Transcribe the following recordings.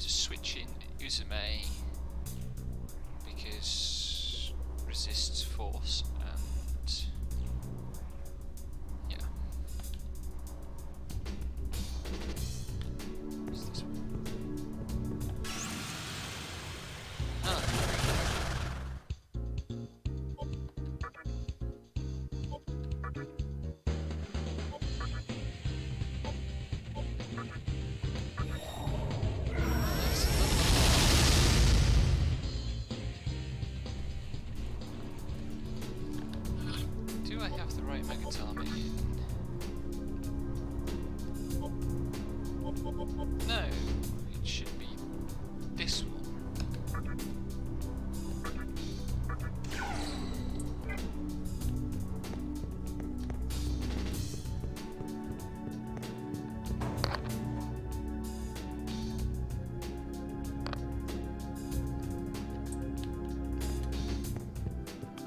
to switch in Uzume because resists force and yeah. What's this one? Ah. Do I have the right Megami? No, it should be this one.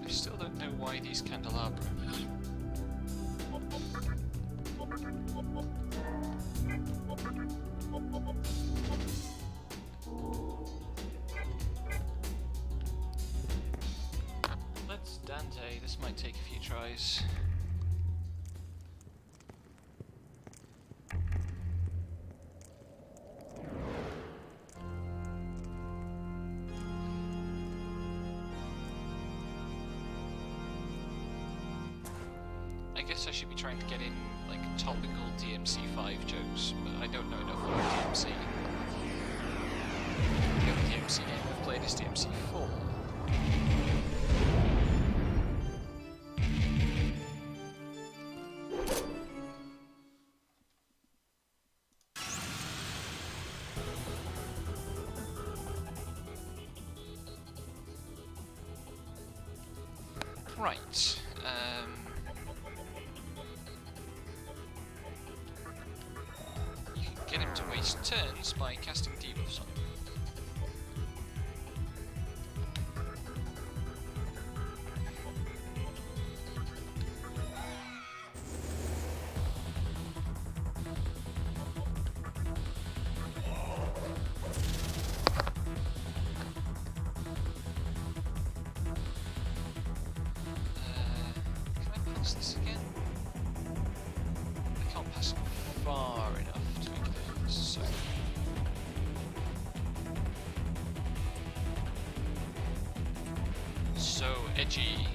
I still don't know why these candelabra. Let's Dante, this might take a few tries. I guess I should be trying to get in like topical DMC5 jokes, but I don't know enough about DMC. The only DMC game I've played is DMC4. Right. You can get him to waste turns by casting debuffs on him. Can I pass this again? I can't pass it far enough to make it so. So edgy.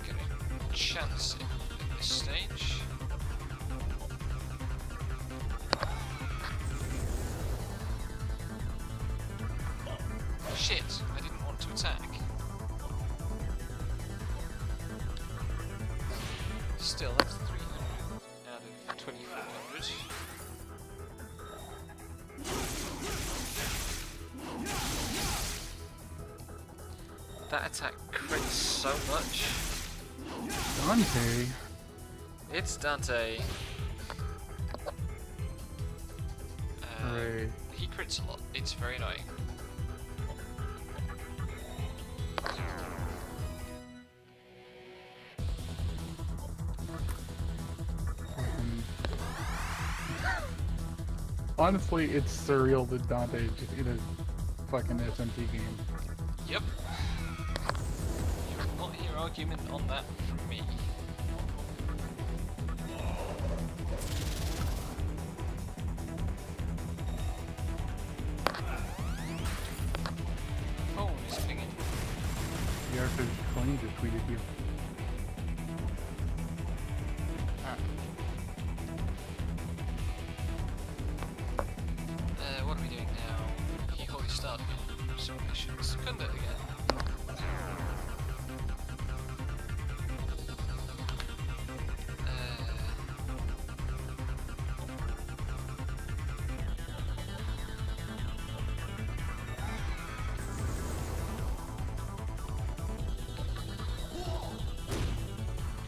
Gonna chance it at this stage. Shit, I didn't want to attack. Still, that's 300 out of 2400. That attack crits so much. Dante. It's Dante. Right. He crits a lot. It's very annoying. Honestly, it's surreal that Dante is just in a fucking SMT game. Yep. You will not hear argument on that from me. Phone is pinging. The Arthur Clean just tweeted you. What are we doing now? He already started again, so I should second it again.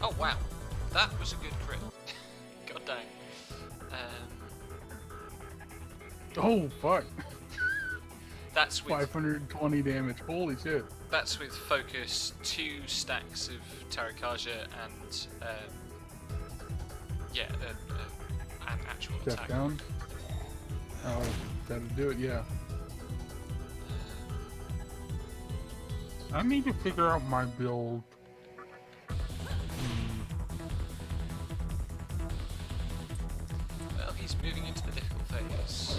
Oh wow, that was a good crit. God dang. Oh, fuck. That's with 520 damage. Holy shit. that's with focus, 2 stacks of Tarakaja, and an actual Step attack. down. Oh, that'll do it, yeah. I need to figure out my build. Well, he's moving into the difficult phase.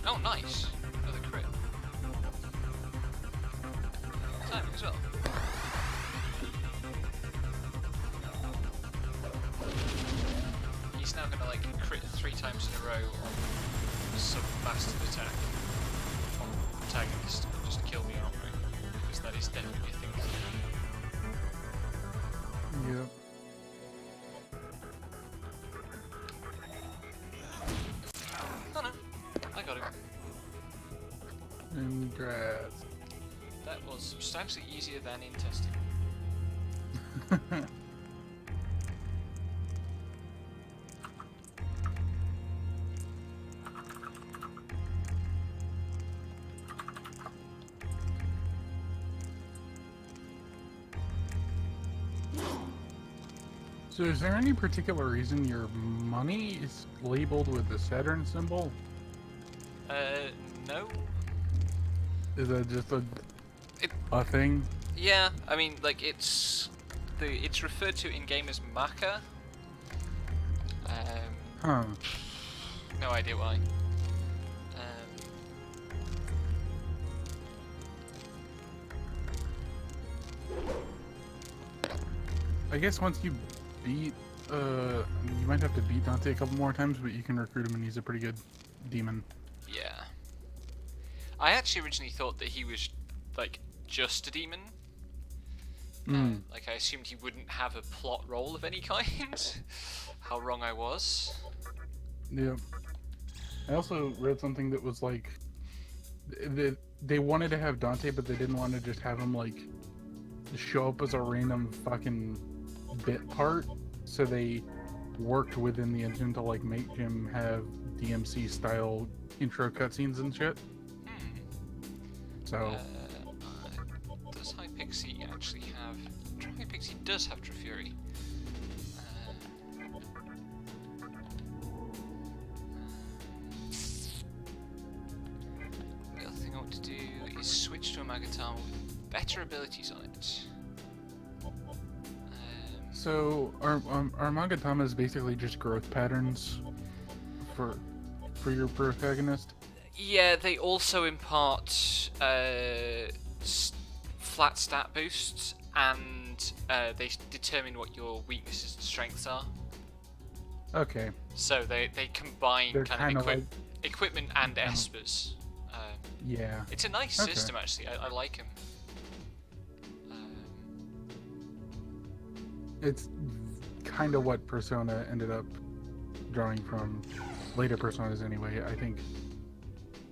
Oh, nice! Another crit. Timing as well. He's now gonna like crit 3 times in a row on some bastard attack on protagonist just to kill the armory, because that is definitely a thing to do. Yep. Oh no, I got him. Congrats. That was substantially easier than in testing. So is there any particular reason your money is labeled with the Saturn symbol? No. Is that just a It- thing? Yeah, I mean, like, it's referred to in game as Maka. Huh. No idea why. I guess once you beat, you might have to beat Dante a couple more times, but you can recruit him and he's a pretty good demon. Yeah. I actually originally thought that he was, like, just a demon. Like, I assumed he wouldn't have a plot role of any kind. How wrong I was. Yep. I also read something that was like, they wanted to have Dante, but they didn't want to just have him, like, show up as a random fucking bit part, so they worked within the engine to, like, make him have DMC style intro cutscenes and shit. So Does Hypixie actually have... Hypixie does have Trifuri. The other thing I want to do is switch to a Magatama with better abilities on it. so our Magatama is basically just growth patterns for your protagonist. Yeah, they also impart flat stat boosts, and they determine what your weaknesses and strengths are. Okay. So they combine They're kind of like, equipment and espers. yeah. It's a nice Okay. system, actually. I like him. It's kind of what Persona ended up drawing from later Personas anyway. I think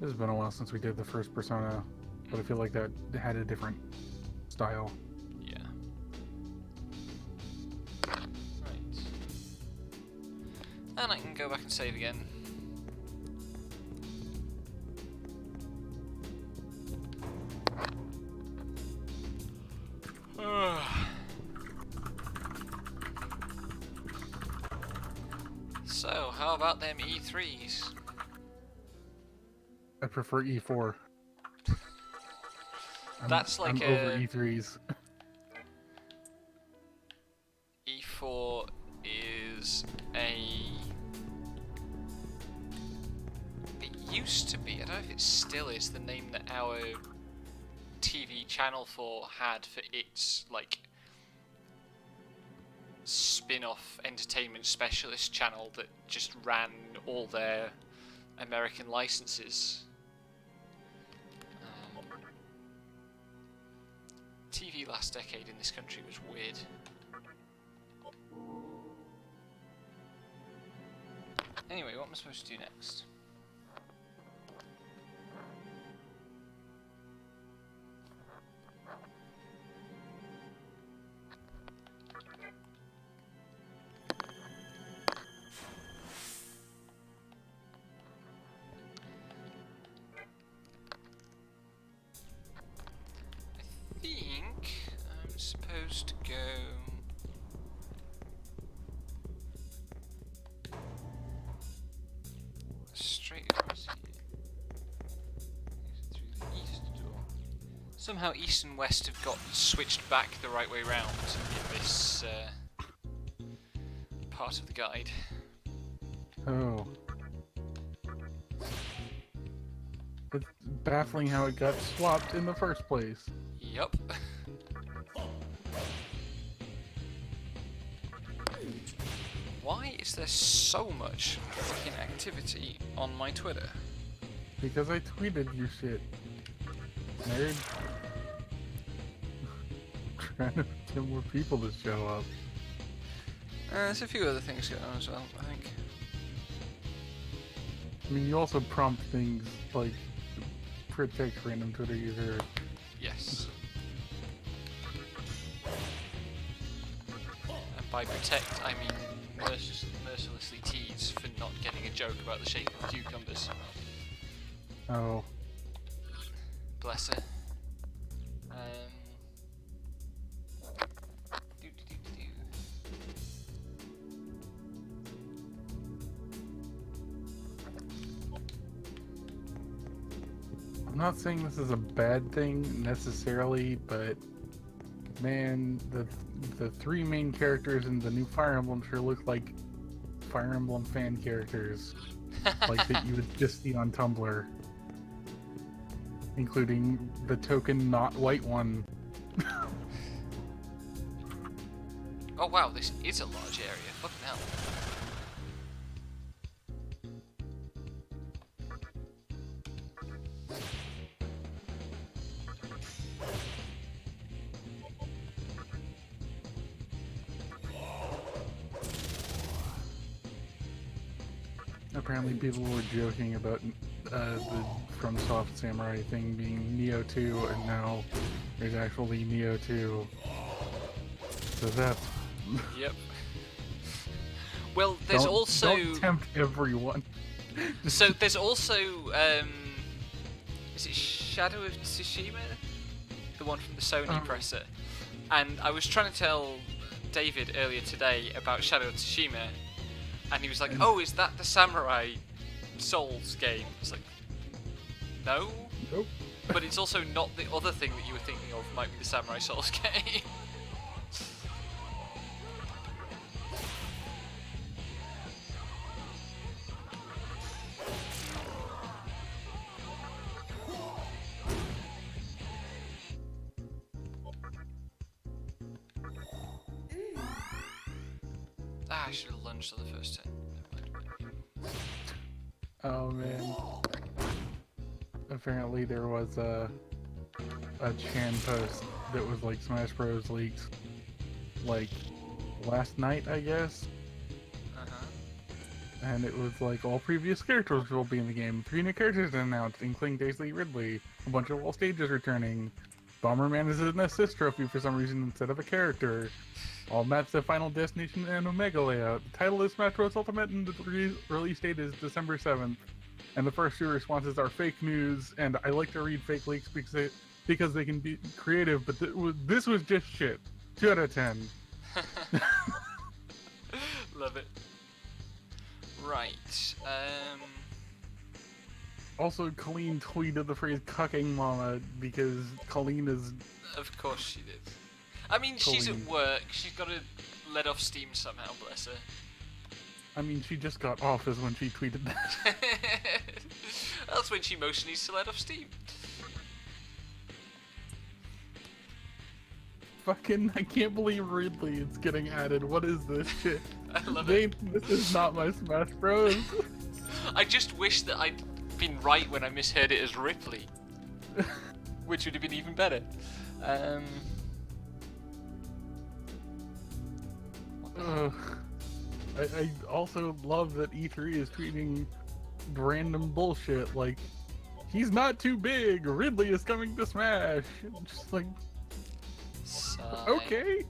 this has been a while since we did the first Persona, but I feel like that had a different style. Yeah. Right. And I can go back and save again. So, how about them E3s? I prefer E4. That's like I'm over E3s. E4 is a... It used to be, I don't know if it still is, the name that our TV channel 4 had for its, like, spin-off entertainment specialist channel that just ran all their American licenses. TV last decade in this country was weird. Anyway, what am I supposed to do next? I think I'm supposed to go straight across here. Through the east door. Somehow east and west have got switched back the right way round in this part of the guide. Oh. It's baffling how it got swapped in the first place. Yup. Why is there so much fucking activity on my Twitter? Because I tweeted your shit. Nerd. Trying to get more people to show up. There's a few other things going on as well, I think. I mean, you also prompt things like protect random Twitter user. Yes. And by protect, I mean mercilessly tease for not getting a joke about the shape of cucumbers. Oh. Bless her. I'm not saying this is a bad thing necessarily, but man, the three main characters in the new Fire Emblem sure look like Fire Emblem fan characters, like that you would just see on Tumblr, including the token not white one. Oh wow, this is a large area. Fucking hell. Apparently people were joking about the FromSoft Samurai thing being Neo 2, and now there's actually Neo 2. So that's... Yep. Well, there's also... Don't tempt everyone. So there's also... is it Shadow of Tsushima? The one from the Sony presser. And I was trying to tell David earlier today about Shadow of Tsushima, and he was like, oh, is that the Samurai Souls game? It's like, no. Nope. But it's also not the other thing that you were thinking of might be the Samurai Souls game. I should have lunged on the first turn. Oh man. Apparently there was a Chan post that was like Smash Bros. Leaks, like last night, I guess. And it was like all previous characters will be in the game. 3 new characters announced, including Daisy Ridley. A bunch of all stages returning. Bomberman is an assist trophy for some reason instead of a character. All maps have Final Destination and Omega layout. The title is Smash Bros. Ultimate and the release date is December 7th. And the first 2 responses are fake news, and I like to read fake leaks because they can be creative, but this was just shit. 2 out of 10. Love it. Right. Also, Colleen tweeted the phrase "cucking mama" because Colleen is... Of course she did. I mean, she's at work. She's got to let off steam somehow, bless her. I mean, she just got off is when she tweeted that. That's when she most needs to let off steam. I can't believe Ridley is getting added. What is this shit? I love it. This is not my Smash Bros. I just wish that I'd been right when I misheard it as Ripley, which would have been even better. I also love that E3 is tweeting random bullshit like, he's not too big, Ridley is coming to Smash. Just like, okay.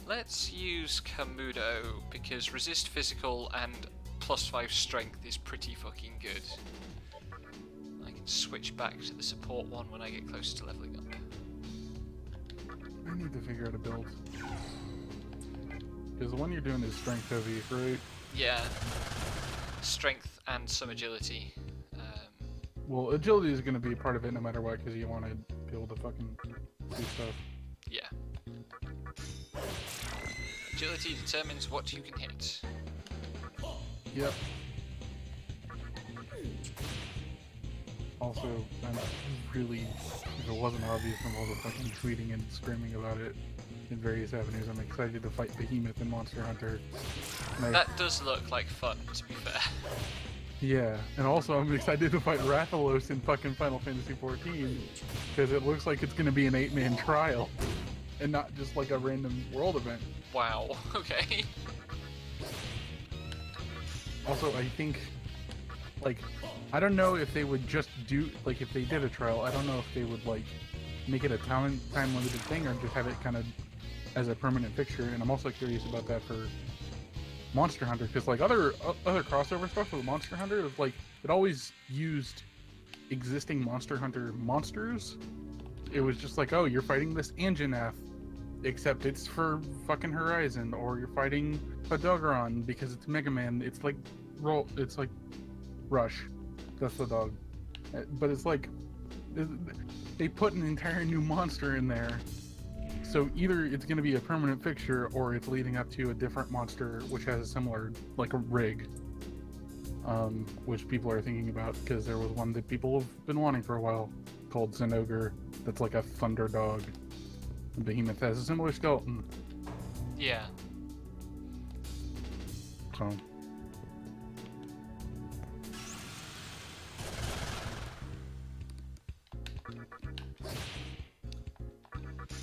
Let's use Kamudo because resist physical and +5 strength is pretty fucking good. I can switch back to the support one when I get closer to leveling up. I need to figure out a build. Because the one you're doing is strength heavy, right? Yeah. Strength and some agility. Well, agility is going to be part of it no matter what, because you want to be able to fucking do stuff. Yeah. Agility determines what you can hit. Yep. Also, I'm really, if it wasn't obvious from all the fucking tweeting and screaming about it in various avenues, I'm excited to fight Behemoth in Monster Hunter. That does look like fun, to be fair. Yeah, and also I'm excited to fight Rathalos in fucking Final Fantasy XIV, because it looks like it's going to be an 8-man trial, and not just like a random world event. Wow, okay. Also, I think, like, I don't know if they would just do, like, if they did a trial, I don't know if they would, like, make it a time-limited thing, or just have it kind of as a permanent fixture, and I'm also curious about that for Monster Hunter, because, like, other crossover stuff with Monster Hunter, is, like, it always used existing Monster Hunter monsters. It was just like, oh, you're fighting this Anjanath, except it's for fucking Horizon, or you're fighting a Doggeron because it's Mega Man. It's like Rush. That's the dog. But it's like they put an entire new monster in there. So either it's going to be a permanent fixture, or it's leading up to a different monster which has a similar, like a rig, which people are thinking about, because there was one that people have been wanting for a while called Zenogre that's like a thunder dog. Behemoth has a similar skeleton. Yeah. So.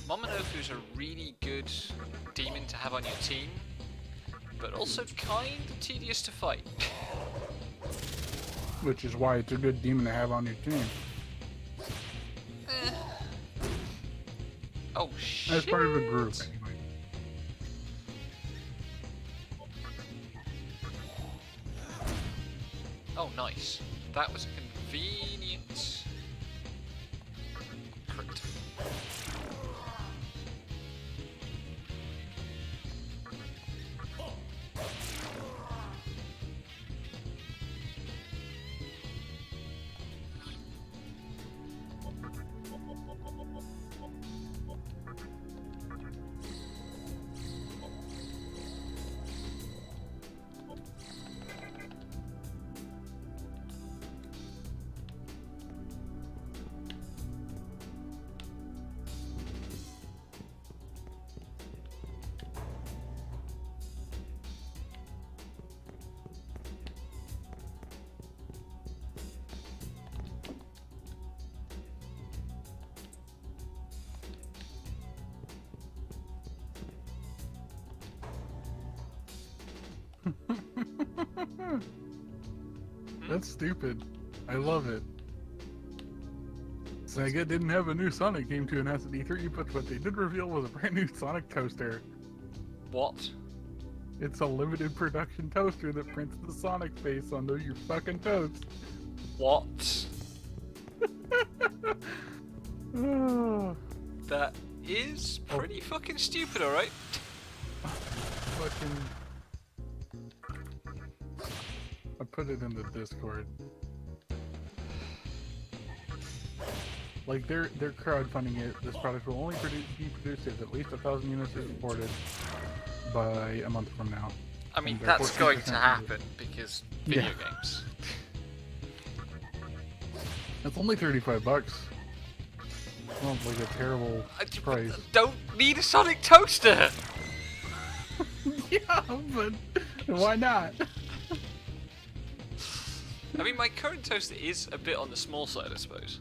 Momonoku's a really good demon to have on your team, but also kind of tedious to fight. Which is why it's a good demon to have on your team. Oh shit! As part of a group, anyway. Oh, nice. That was a convenient crit. That's stupid. I love it. Sega didn't have a new Sonic game to announce at E3, but what they did reveal was a brand new Sonic toaster. What? It's a limited production toaster that prints the Sonic face onto your fucking toast. What? That is pretty fucking stupid, alright? Fucking... I put it in the Discord. Like, they're crowdfunding it. This product will only be produced if at least 1,000 units are reported by a month from now. I mean, that's going to happen because video games. It's only $35. Sounds like a terrible price. Don't need a sonic toaster! Yeah, but why not? I mean, my current toaster is a bit on the small side, I suppose.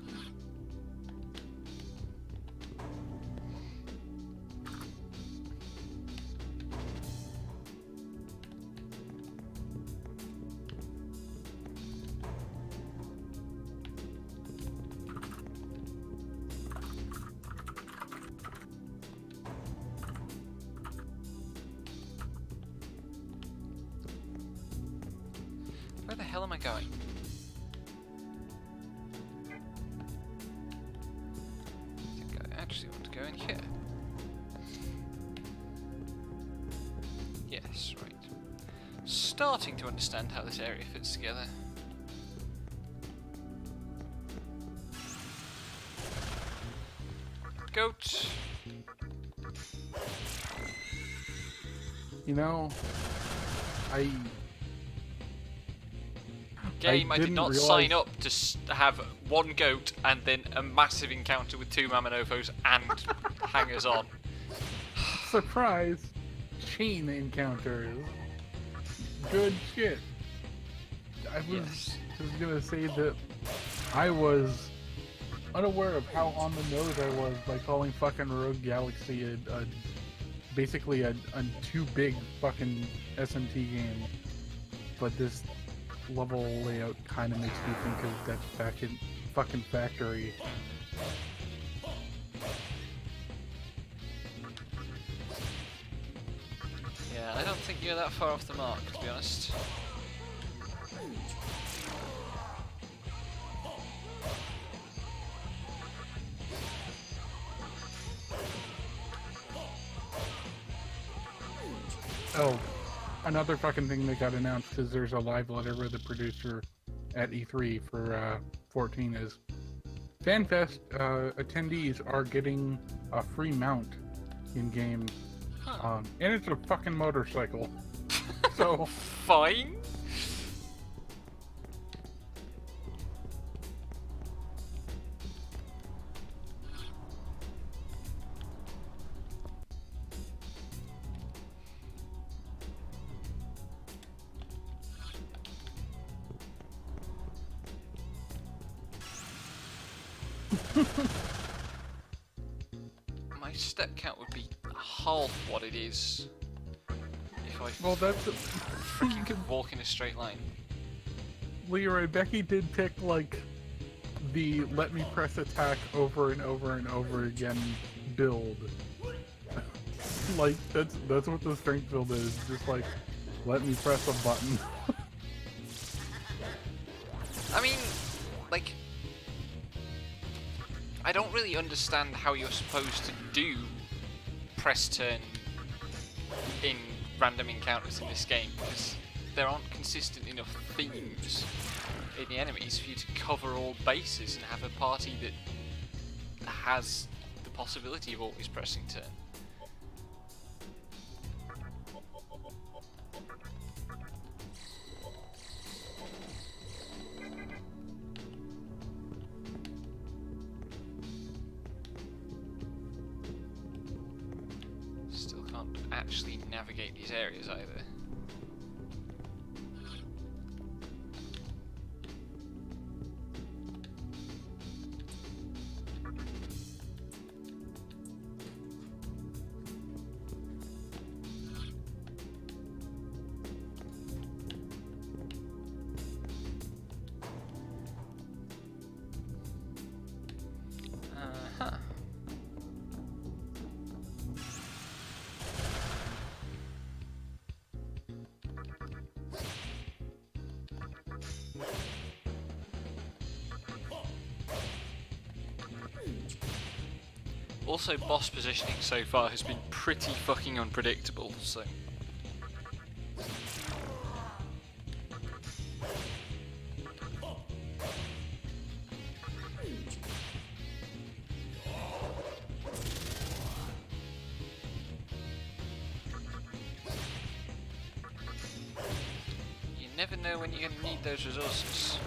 Where the hell am I going? I think I actually want to go in here. Yes, right. Starting to understand how this area fits together. Goat. You know, Game, I did didn't not realize- sign up to have one goat and then a massive encounter with 2 Mamanofos and hangers on. surprise chain encounters. Good shit. I was Yes. just gonna say that I was unaware of how on the nose I was by calling fucking Rogue Galaxy basically a too big fucking SMT game. But this level layout kind of makes me think of that fucking factory. Yeah, I don't think you're that far off the mark, to be honest. Oh, another fucking thing that got announced is there's a live letter where the producer at E3 for 14 is FanFest attendees are getting a free mount in game, Huh. and it's a fucking motorcycle. So Fine. My step count would be half what it is if I well, that's freaking could walk in a straight line. Leroy. Becky did pick like the let me press attack over and over and over again build. Like that's what the strength build is. Just like let me press a button. I mean, like, I don't really understand how you're supposed to do press turn in random encounters in this game, because there aren't consistent enough themes in the enemies for you to cover all bases and have a party that has the possibility of always pressing turn. Still can't actually navigate these areas either. Uh-huh. Also, boss positioning so far has been pretty fucking unpredictable, so... You never know when you're going to need those resources.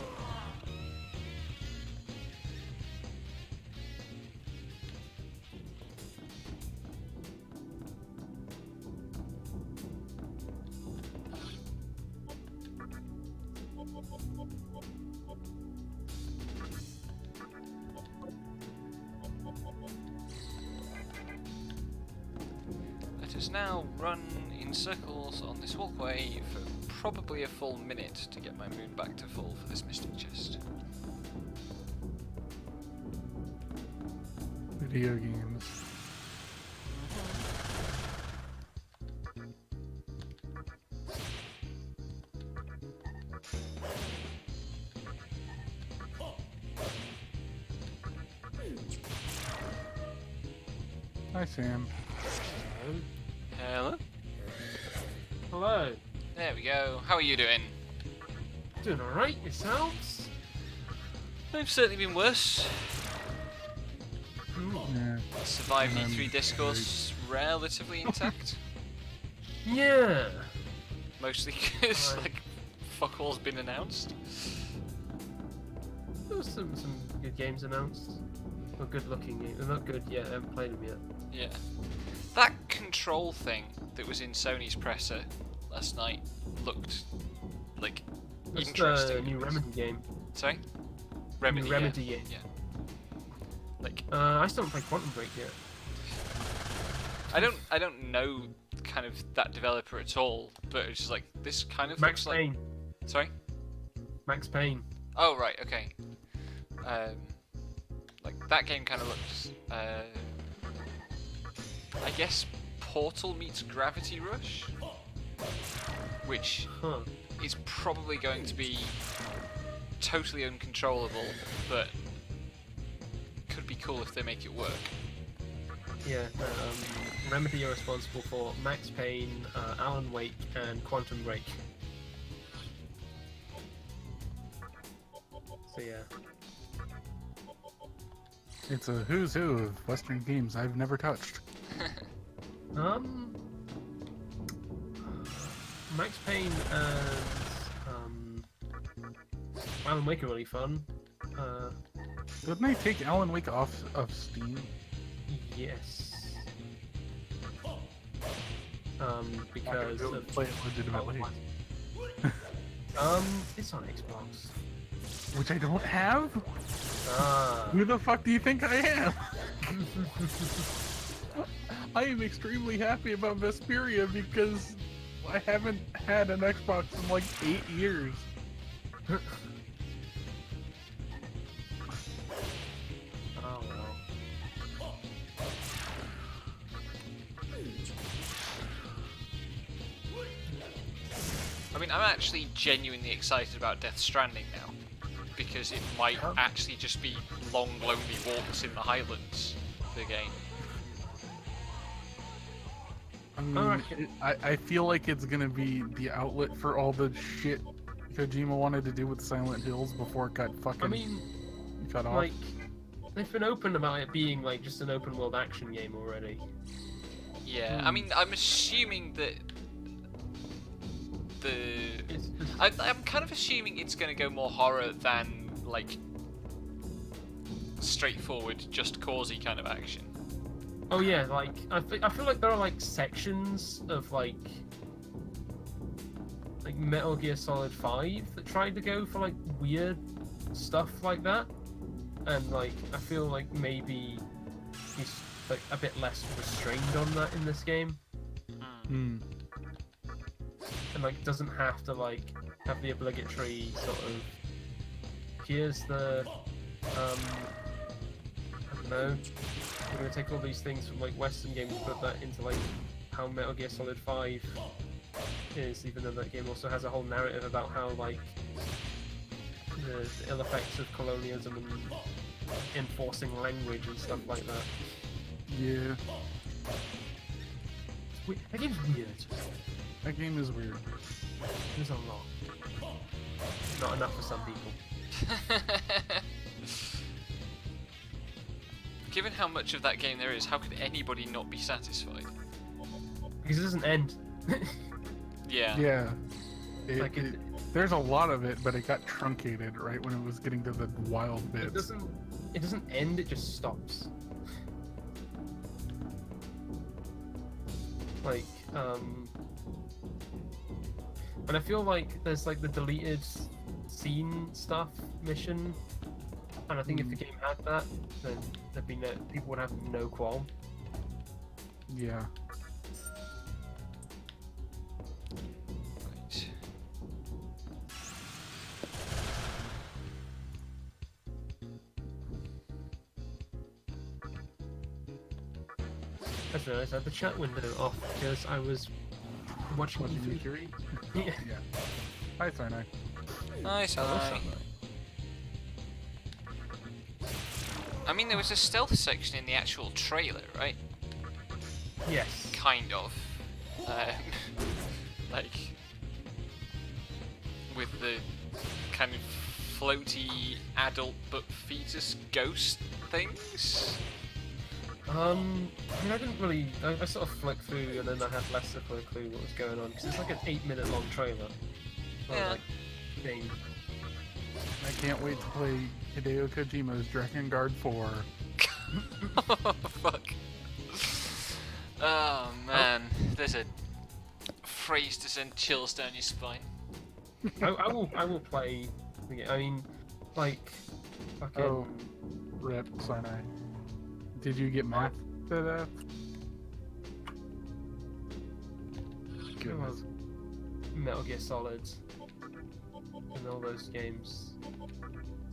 Let us now run in circles on this walkway for probably a full minute to get my moon back to full for this mystic chest. Video games. Hi, Sam. Hello? Hello. There we go. How are you doing? Doing alright, yourselves? I've certainly been worse. Yeah. Survived Um, E3 discourse relatively intact. Yeah. Mostly because, Right. like, fuck all's been announced. There was some good games announced. Or good looking games. They're not good yet, I haven't played them yet. Yeah. That control thing that was in Sony's presser last night looked, like, That's interesting. the new Remedy game. Sorry? Remedy, New Remedy game. yeah. Like, I still haven't played Quantum Break yet. I don't know kind of that developer at all, but it's just like, this kind of Max looks Payne. like... Sorry? Max Payne. Oh, right, okay. Like, that game kind of looks, I guess Portal meets Gravity Rush, which Huh. is probably going to be totally uncontrollable, but could be cool if they make it work. Yeah, Remedy are responsible for Max Payne, Alan Wake, and Quantum Break. So yeah. It's a who's who of Western games I've never touched. Max Payne and Alan Wake are really fun. Didn't they take Alan Wake off of Steam? Yes. Because Really of play it legitimately. it's on Xbox. Which I don't have? Ah. Who the fuck do you think I am? I am extremely happy about Vesperia because I haven't had an Xbox in like 8 years. Oh well. I mean, I'm actually genuinely excited about Death Stranding now, because it might actually just be long, lonely walks in the Highlands, the game. I mean, Alright. I feel like it's gonna be the outlet for all the shit Kojima wanted to do with Silent Hills before it got fucking I mean, cut off. like, they've been open about it being like just an open world action game already. Yeah, I mean, I'm assuming that It's I'm kind of assuming it's going to go more horror than, like, straightforward, just causey kind of action. Oh yeah, like I feel like there are like sections of like Metal Gear Solid 5 that tried to go for like weird stuff like that, and like I feel like maybe he's like a bit less restrained on that in this game, Hmm. and like doesn't have to like have the obligatory sort of here's the I don't know. We're gonna take all these things from like Western games and put that into like how Metal Gear Solid 5 is, even though that game also has a whole narrative about how like the ill effects of colonialism and enforcing language and stuff like that. Yeah, That game's weird. that game is weird. There's a lot. Not enough for some people. Given how much of that game there is, how could anybody not be satisfied? Because it doesn't end. Yeah. Yeah. Like it- There's a lot of it, but it got truncated right when it was getting to the wild It bits. doesn't end, it just stops. Like, and I feel like there's like the deleted scene stuff mission, and I think if the game had that, then there'd be no, people would have no qualm. Yeah. Right. I just realised I had the chat window off because I was watching Watching E3. Yukiri? Yeah. Yeah. Hi, Sinai. Nice, Hello, hi. Samurai. I mean, there was a stealth section in the actual trailer, right? Yes. Kind of. Like, with the kind of floaty adult but fetus ghost things. I mean, I didn't really. I sort of flicked through, and then I had less of a clue what was going on because it's like an 8-minute long trailer. Yeah. Like, thing. I can't wait to play Hideo Kojima's Dragon Guard 4. Oh, fuck. Oh, man. There's a phrase to send chills down your spine. I will play. I mean, like, fucking. Oh, rip, Sinai. Did you get math to that? Goodness. Metal Gear Solid and all those games.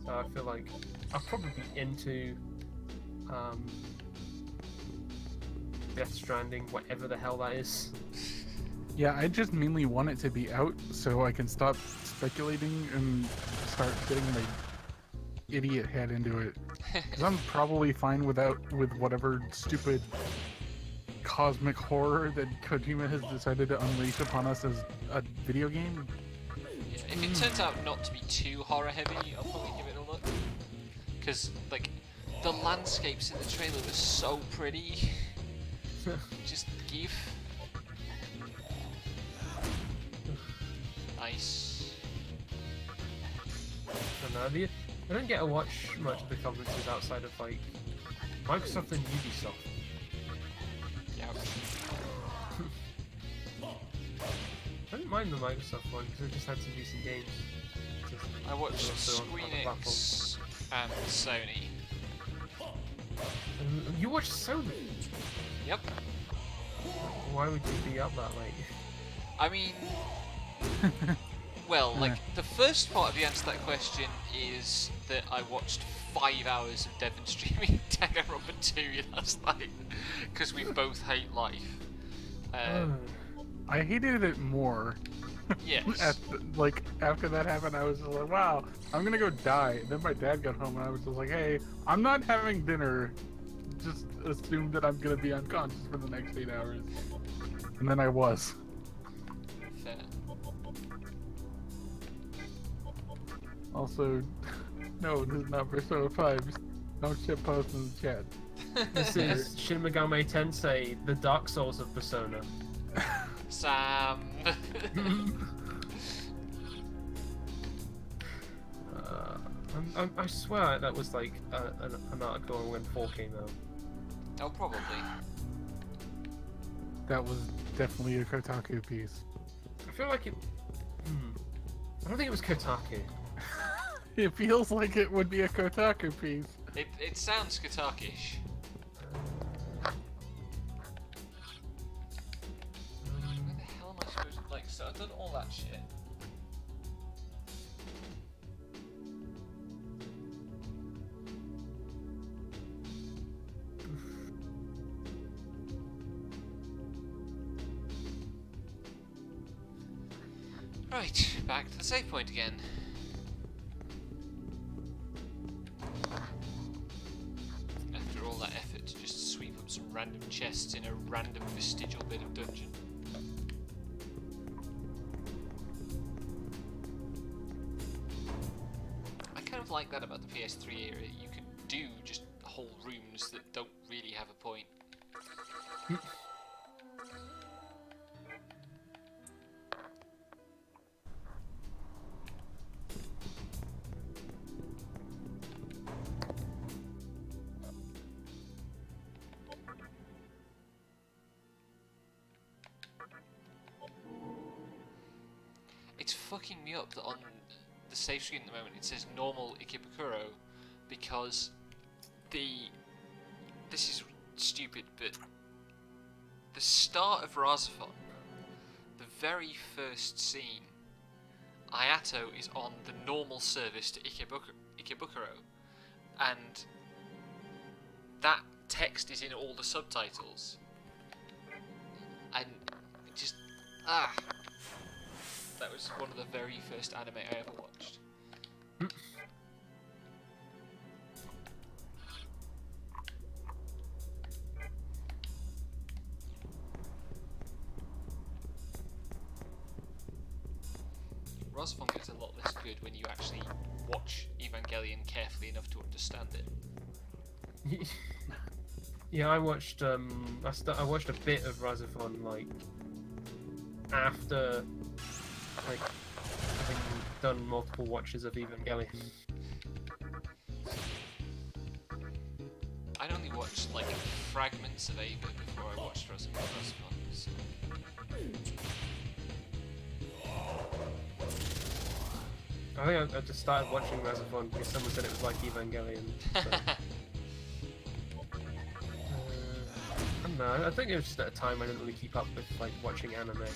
So I feel like I'll probably be into Death Stranding, whatever the hell that is. Yeah, I just mainly want it to be out so I can stop speculating and start getting my idiot head into it. Because I'm probably fine with whatever stupid cosmic horror that Kojima has decided to unleash upon us as a video game. Yeah, if it turns out not to be too horror heavy, I'll probably give it a look. Because, like, the landscapes in the trailer were so pretty. Just give. Nice. I don't know. I don't get to watch much of the conferences outside of like Microsoft and Ubisoft. Yeah. I don't mind the Microsoft one because they've just had some decent games. I watched Also on the platform. Squeenix and Sony. You watched Sony? Yep. Why would you be up that late? I mean, well, like, the first part of the answer to that question is that I watched 5 hours of Devon streaming Danganronpa 2 last night, because we both hate life. I hated it more. Yes. After that happened, I was just like, wow, I'm gonna go die. And then my dad got home and I was just like, hey, I'm not having dinner. Just assume that I'm gonna be unconscious for the next 8 hours. And then I was. Fair. Also, no, this is not Persona 5. Don't shit post in the chat. This is Shin Megami Tensei, the Dark Souls of Persona. Sam. I swear that was like an article when 4 came out. Oh, probably. That was definitely a Kotaku piece. I feel like it. I don't think it was Kotaku. It feels like it would be a Kotaku piece. It sounds Kotakish. Where the hell am I supposed to, like, so I've done all that shit. Right, back to the save point again. After all that effort to just sweep up some random chests in a random vestigial bit of dungeon. I kind of like that about the PS3 era. You can do just whole rooms that don't really have a point. It's fucking me up that on the the save screen at the moment, it says normal Ikebukuro because this is stupid, but the start of Razafon, the very first scene, Ayato is on the normal service to Ikebukuro, and that text is in all the subtitles, and it just that was one of the very first anime I ever watched. Razafon gets a lot less good when you actually watch Evangelion carefully enough to understand it. Yeah, I watched I watched a bit of Razafon like after like having done multiple watches of Evangelion. I'd only watched like fragments of Ava before I watched Razafon. So. I think I just started watching Razafon because someone said it was like Evangelion. So. I don't know. I think it was just at a time I didn't really keep up with like watching anime.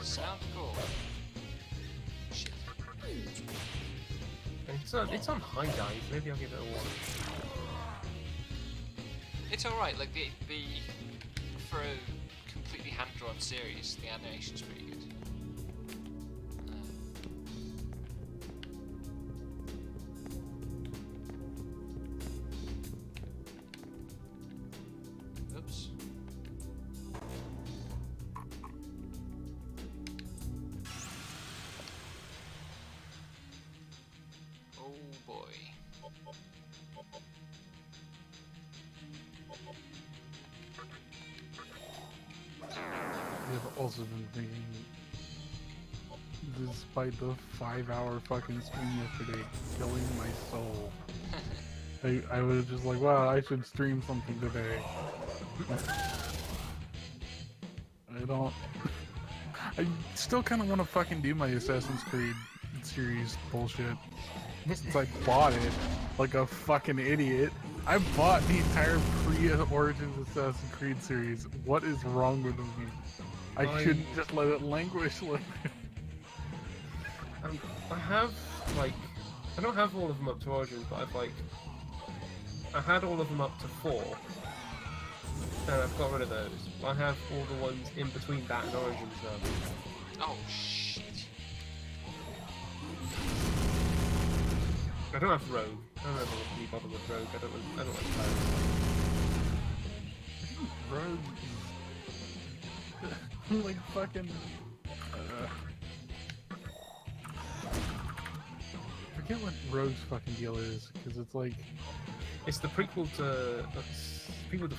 Sounds cool. Shit. It's on High Dive. Maybe I'll give it a watch. It's alright. Like the for a completely hand-drawn series, the animation's pretty good. Oops. Oh boy. I've also been thinking, despite the 5-hour fucking stream yesterday, killing my soul. I was just like, wow, I should stream something today. I still kind of want to fucking do my Assassin's Creed series bullshit. Since I bought it like a fucking idiot. I bought the entire pre-Origins Assassin's Creed series. What is wrong with me? I shouldn't just let it languish like I have like I don't have all of them up to Origins, but I had all of them up to 4, and I've got rid of those. I have all the ones in between that and Origins now. Oh shit. I don't have Rogue. I don't ever really bother with Rogue. I don't like pirates. Rogue. Like fucking. I forget what Rogue's fucking deal is, because it's like. It's the prequel to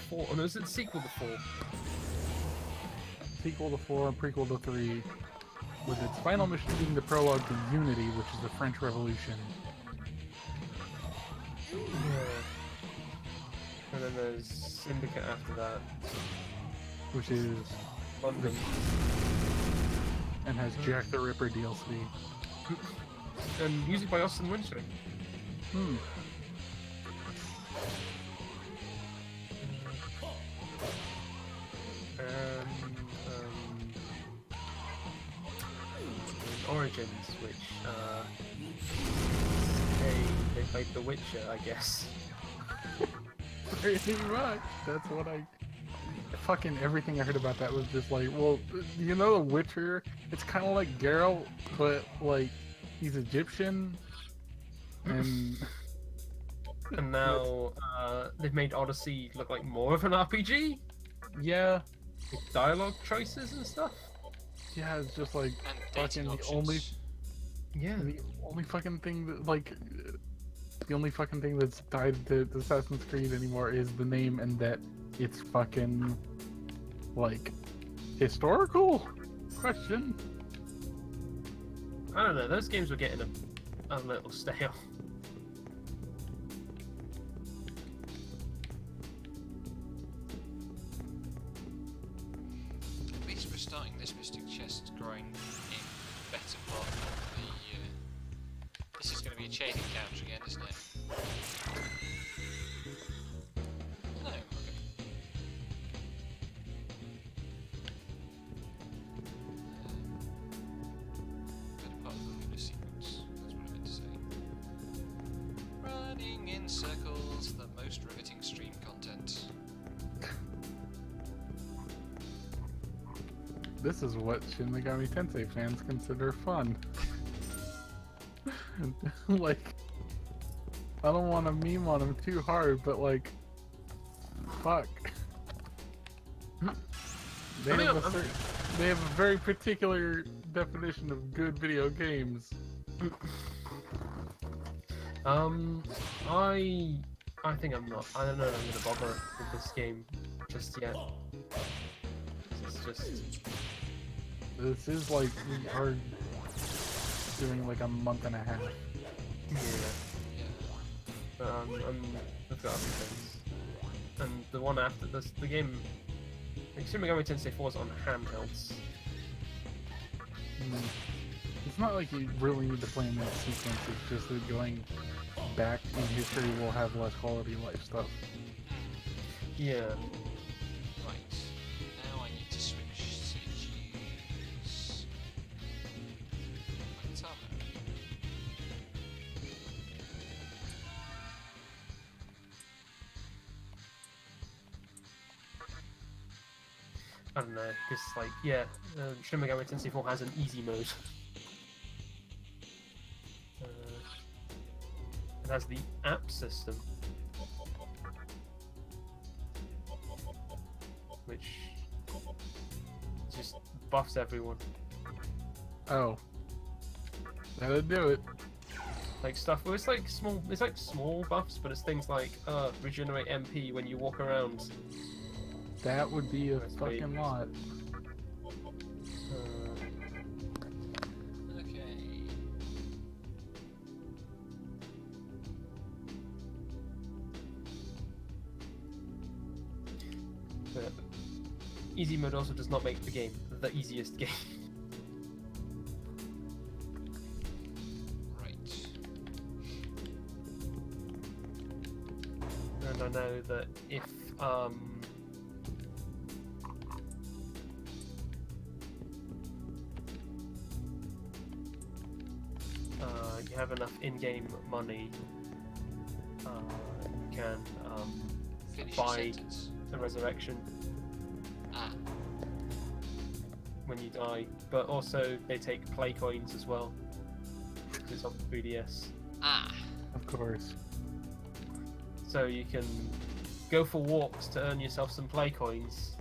4. Oh no, it's the sequel to 4. Sequel to 4 and prequel to 3, with its final mission being the prologue to Unity, which is the French Revolution. Yeah. And then there's Syndicate after that. Which is London. and has Jack the Ripper DLC. And music by Austin Wintory. Origins, which they played The Witcher, I guess. Pretty much. That's what fucking everything I heard about that was just like, well, you know, The Witcher, it's kind of like Geralt, but like he's Egyptian, and and now they've made Odyssey look like more of an RPG. yeah, With dialogue choices and stuff. yeah, it's just like And fucking dating the options. only fucking thing that like the only fucking thing that's tied to Assassin's Creed anymore is the name, and that it's fucking like historical question. I don't know, those games were getting a little stale. At least we're starting this Mystic Chest grind in better part. chain encounter again, isn't it? No. Okay. Better part of the lunar sequence. That's what I meant to say. Running in circles, the most riveting stream content. This is what Shin Megami Tensei fans consider fun. Like, I don't want to meme on them too hard, but like, fuck. They have a very particular definition of good video games. I think I'm not. I don't know if I'm gonna bother with this game just yet. It's just. This is like, we are doing like a month and a half. Yeah. But I've got other things. And the one after this, the game, like Shin Megami Tensei 4 is on handhelds. It's not like you really need to play in that sequence, it's just that going back in history will have less quality of life stuff. Yeah. Right. Now I need to switch CGs. What's up? I don't know, because like, yeah, Shin Megami Tensei 4 has an easy mode. It has the app system, which just buffs everyone. Oh. That'd do it. Like stuff, well, it's like small buffs, but it's things like regenerate MP when you walk around. That would be a That's fucking great. lot. Okay. But easy mode also does not make the game the easiest game. Right. And I know that if you have enough in-game money, you can Finish your buy sentence. the resurrection Ah. when you die, but also they take play coins as well, because it's on the 3DS. Ah. Of course. So you can go for walks to earn yourself some play coins.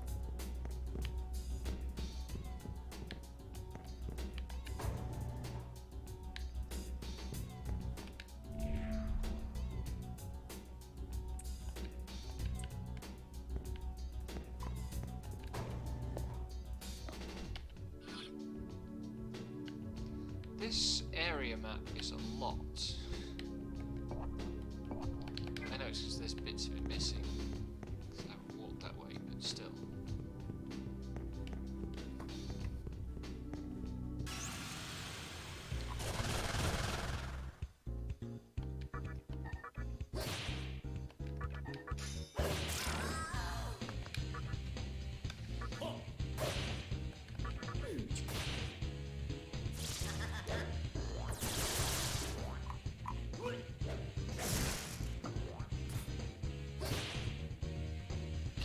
This area map is a lot. I know it's because there's bits of it missing. 'Cause I haven't walked that way, but still.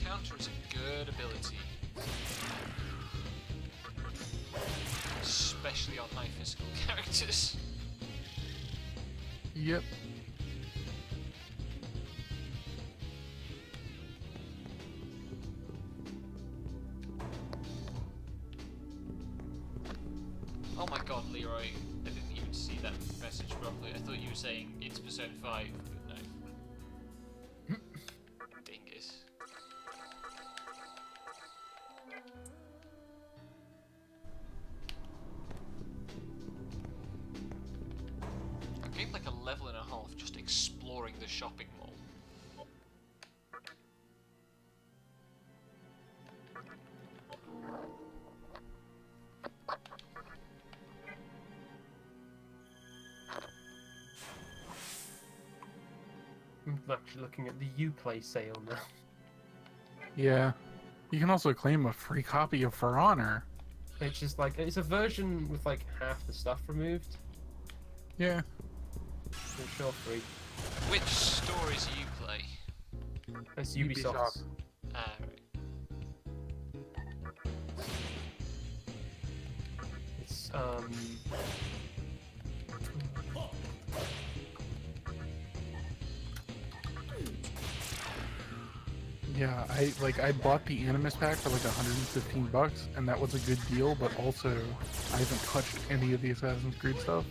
Counter is a good ability. Especially on high physical characters. Yep. Oh my god, Leroy. I didn't even see that message properly. I thought you were saying it's Persona 5, but no. Dingus. I gained like a level and a half just exploring the shopping mall. I'm actually looking at the Uplay sale now. Yeah. You can also claim a free copy of For Honor. It's just like, it's a version with like half the stuff removed. Yeah. So sure free. Which store is Uplay? It's Ubisoft. Ubisoft. Ah, right. It's Yeah, I bought the Animus pack for like $115, and that was a good deal. But also, I haven't touched any of the Assassin's Creed stuff.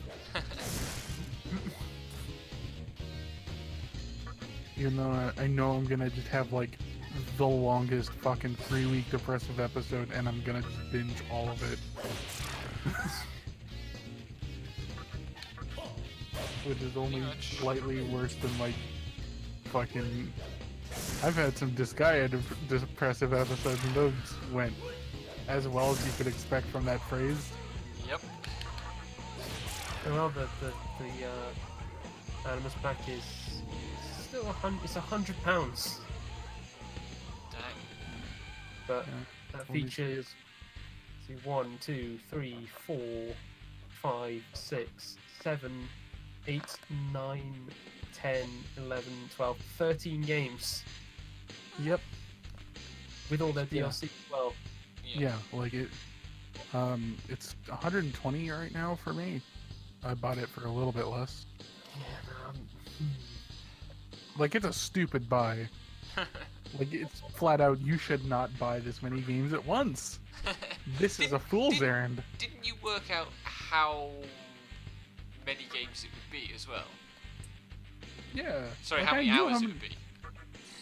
Even though I know I'm gonna just have like the longest fucking 3-week depressive episode, and I'm gonna just binge all of it. Which is only slightly worse than like fucking. I've had some disgaea depressive episodes, and those went as well as you could expect from that phrase. Yep. well, the Animus pack is still £100, Dang. but Yeah. that Only features. See, 1, 2, 3, 4, 5, 6, 7, 8, 9, 10, 11, 12, 13 games Yep. with all their Yeah. DLC as well. Yeah, like it. It's 120 right now for me. I bought it for a little bit less. Yeah, man. Like, it's a stupid buy. Like, it's flat out, you should not buy this many games at once. This is a fool's errand. Didn't you work out how many games it would be as well? Yeah. Sorry, like, how I many knew hours it would be?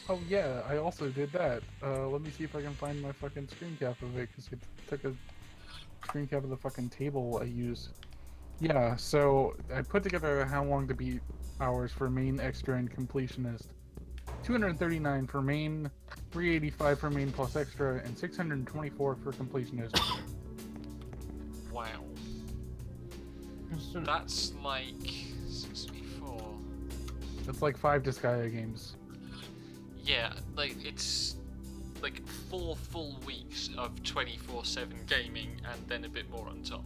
Oh, yeah, I also did that. Let me see if I can find my fucking screen cap of it, because it took a screen cap of the fucking table I used. Yeah, so I put together how long to beat hours for main, extra, and completionist. 239 for main, 385 for main plus extra, and 624 for completionist. Wow. That's like 64. That's like 5 Disgaea games. Yeah, like it's like 4 full weeks of 24/7 gaming and then a bit more on top.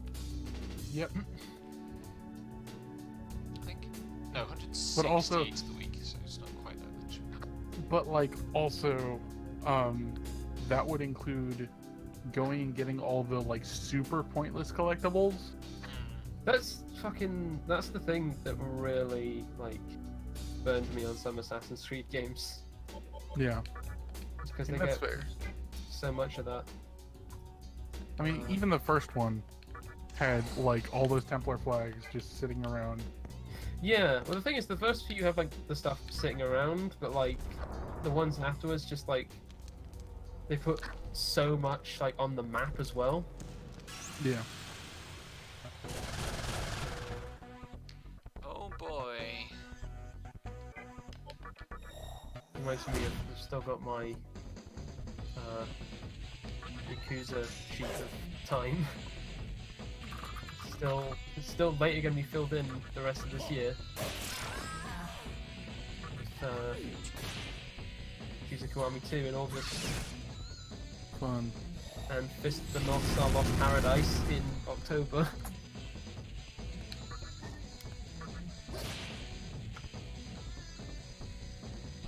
Yep. I think. No, 168 But also- the week, so it's not quite that much. But like also, that would include going and getting all the like super pointless collectibles. That's the thing that really like burned me on some Assassin's Creed games. Yeah, Because they that's get fair. so much of that. I mean, even the first one had like all those Templar flags just sitting around. Yeah, well the thing is the first few have like the stuff sitting around, but like the ones afterwards just like they put so much like on the map as well. Yeah. Oh boy. Reminds me of I've still got my Yakuza sheet of time. It's still later gonna be filled in the rest of this year. With Yakuza Kiwami 2 in August, Fun. and Fist of the North Star Lost Paradise in October.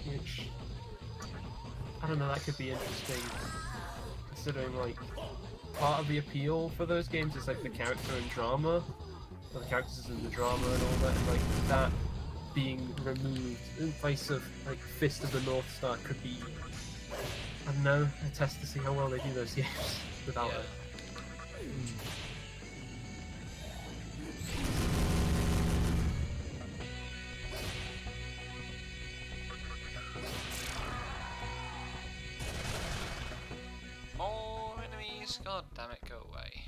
Which, I don't know, that could be interesting, considering like part of the appeal for those games is like the character and drama, or the characters and the drama and all that, and like that being removed in place of like Fist of the North Star could be, I don't know, a test to see how well they do those games without Yeah. it. More enemies? God damn it, go away.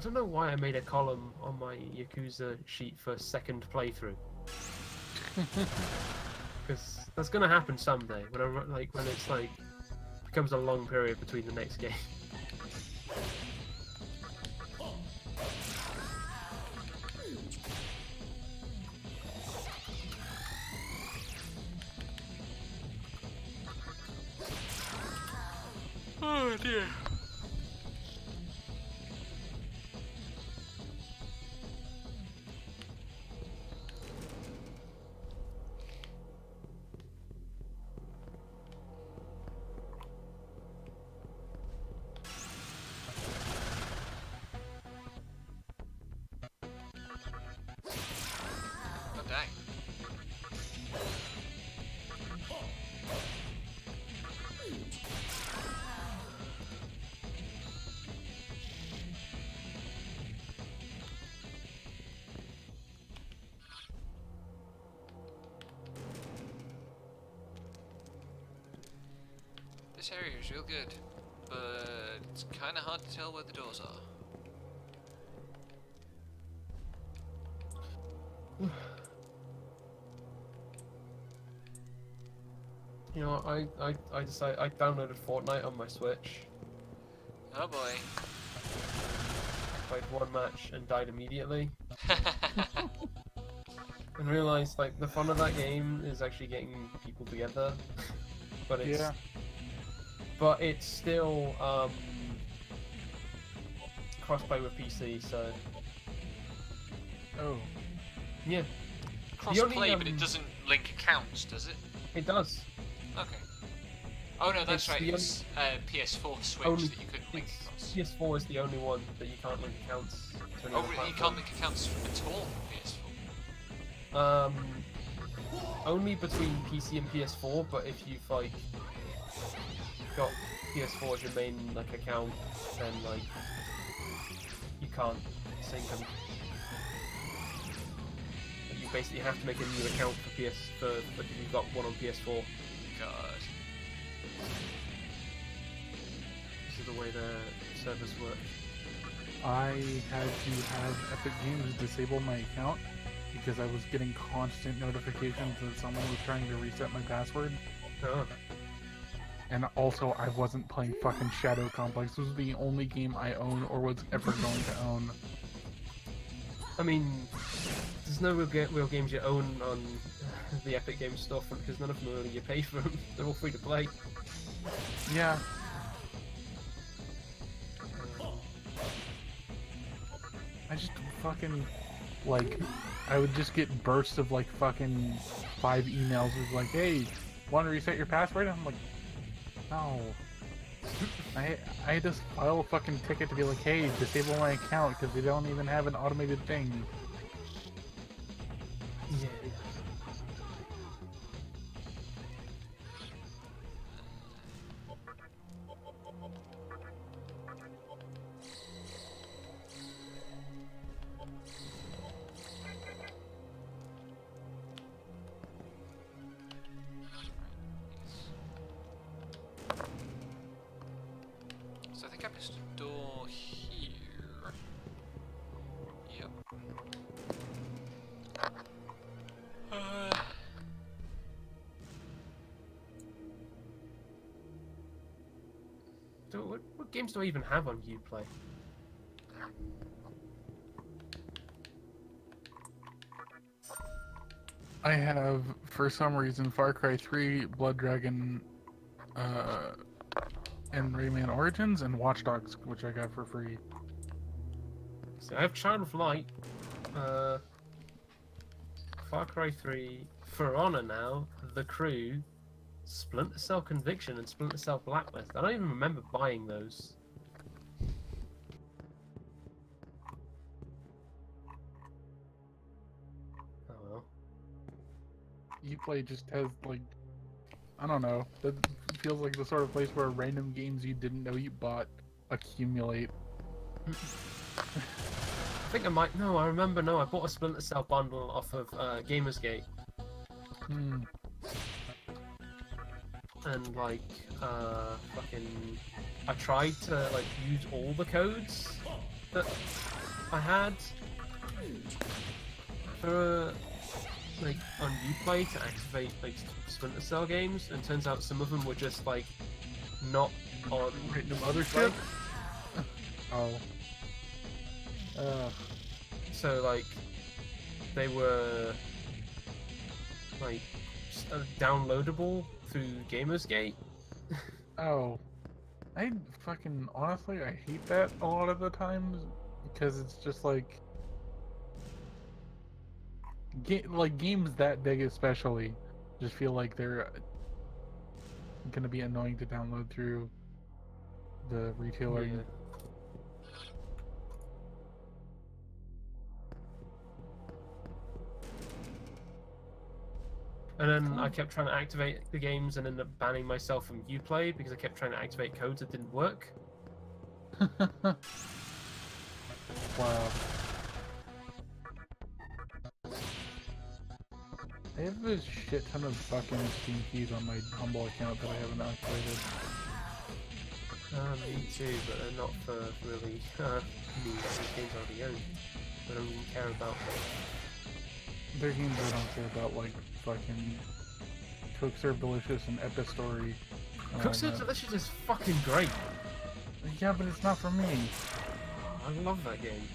don't know why I made a column on my Yakuza sheet for second playthrough. Because that's gonna happen someday when when it's like becomes a long period between the next game. Oh dear. Oh dang. This area is real good, but it's kind of hard to tell where the doors are. You know, I decided I downloaded Fortnite on my Switch, Oh boy. played one match and died immediately, and realized like the fun of that game is actually getting people together. But it's Yeah. but it's still crossplay with PC, so Oh. yeah, Cross-play, but it only, doesn't link accounts, does it? it does. Okay. Oh no, that's It's right. the It's PS4 Switch only- that you couldn't link accounts. PS4 is the only one that you can't link accounts to any Oh, other really? You platform. can't link accounts at all on PS4? Only between PC and PS4, but if you've like got PS4 as your main like account, then like you can't sync them. You basically have to make a new account for but you've got one on PS4. God. This is the way the servers work. I had to have Epic Games disable my account because I was getting constant notifications that someone was trying to reset my password. Oh. And also, I wasn't playing fucking Shadow Complex. This was the only game I own or was ever going to own. I mean, there's no real games you own on the Epic Games stuff because none of them are really you pay for them. They're all free to play. Yeah. I just fucking, like, I would just get bursts of like fucking 5 emails with like, hey, want to reset your password? And I'm like, no. I had to file a fucking ticket to be like, hey, disable my account because they don't even have an automated thing. Yeah. So I think I missed a door here. Yep. So what games do I even have on Uplay? I have, for some reason, Far Cry 3, Blood Dragon, and Rayman Origins, and Watch Dogs, which I got for free. So I have Child of Light, Far Cry 3, For Honor now, The Crew, Splinter Cell Conviction, and Splinter Cell Blacklist. I don't even remember buying those. Oh well. Uplay just has, like, I don't know, that feels like the sort of place where random games you didn't know you bought accumulate. I think I might. No, I remember. No, I bought a Splinter Cell bundle off of Gamersgate, Hmm. and like, fucking, I tried to like use all the codes, I had for like on Uplay to activate like Splinter Cell games, and turns out some of them were just like not on Random mothership? Oh. So like they were like downloadable through Gamersgate. Oh. I fucking honestly I hate that a lot of the times because it's just like games that big especially just feel like they're gonna be annoying to download through the retailer. Yeah. And then I kept trying to activate the games and ended up banning myself from Uplay because I kept trying to activate codes that didn't work. Wow. I have a shit ton of fucking Steam keys on my Humble account that I haven't activated. Me too, but they're not for really me. These games already own. I don't even care about them. They're games I don't care about, like fucking Cook Serve Delicious and Epistory. Cook Serve Delicious is fucking great. Yeah, but it's not for me. I love that game.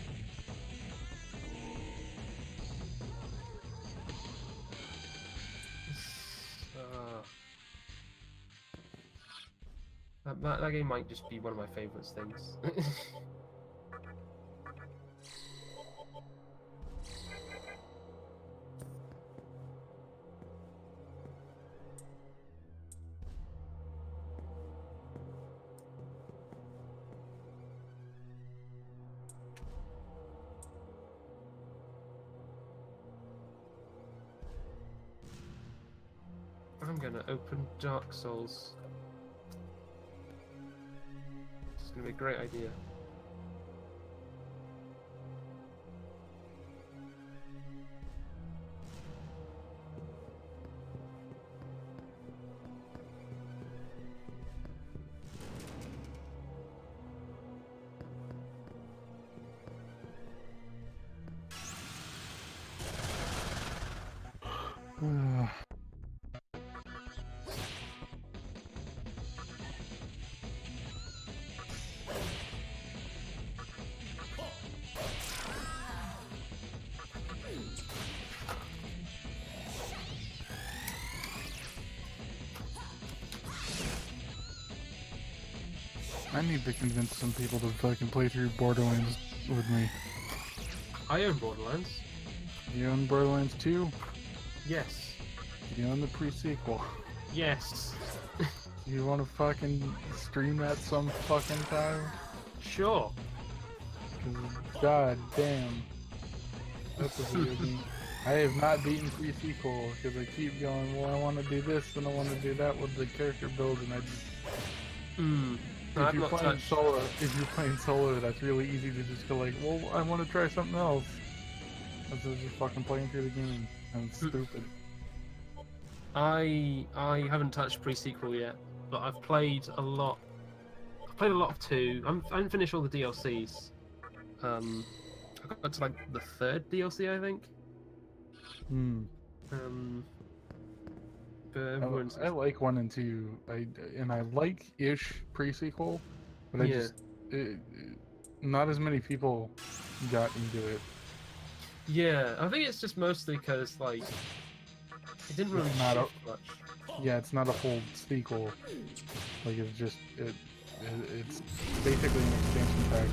That game might just be one of my favourite things. I'm gonna open Dark Souls. It's gonna be a great idea. I need to convince some people to fucking play through Borderlands with me. I own Borderlands. You own Borderlands 2? Yes. You own the pre-sequel? Yes. You want to fucking stream that some fucking time? Sure. 'Cause god damn. That's a video game. I have not beaten pre-sequel because I keep going, well I want to do this and I want to do that with the character build and I just... If you're playing solo, that's really easy to just go like, well, I want to try something else. Instead of just fucking playing through the game. And it's stupid. I haven't touched pre-sequel yet, but I've played a lot. I've played a lot of 2. I haven't finished all the DLCs. I got to like the 3rd DLC, I think. But everyone's... I like 1 and 2. I like ish pre-sequel, but I just not as many people got into it. Yeah, I think it's just mostly because like it didn't really shift much. Yeah, it's not a full sequel. Like it's just it's basically an expansion pack.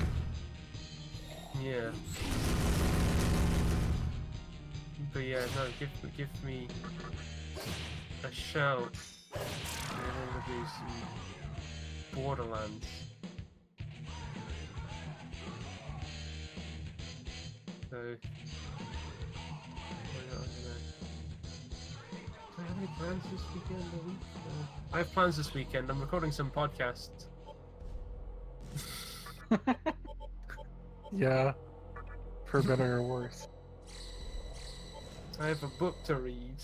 Yeah. But yeah, no, give me a shout. And I want to do some Borderlands. So, do I have any plans this weekend? I have plans this weekend. I'm recording some podcasts. Yeah, for better or worse. I have a book to read.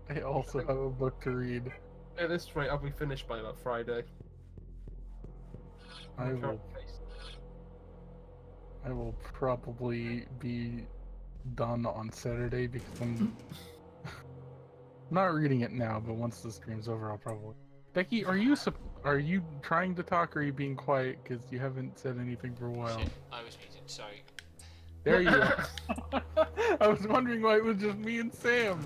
I also have a book to read. At this rate, I'll be finished by about Friday. I will probably be done on Saturday because I'm not reading it now, but once the stream's over, I'll probably. Becky, are you trying to talk or are you being quiet? Because you haven't said anything for a while. Shit, I was muted, sorry. There you are. I was wondering why it was just me and Sam.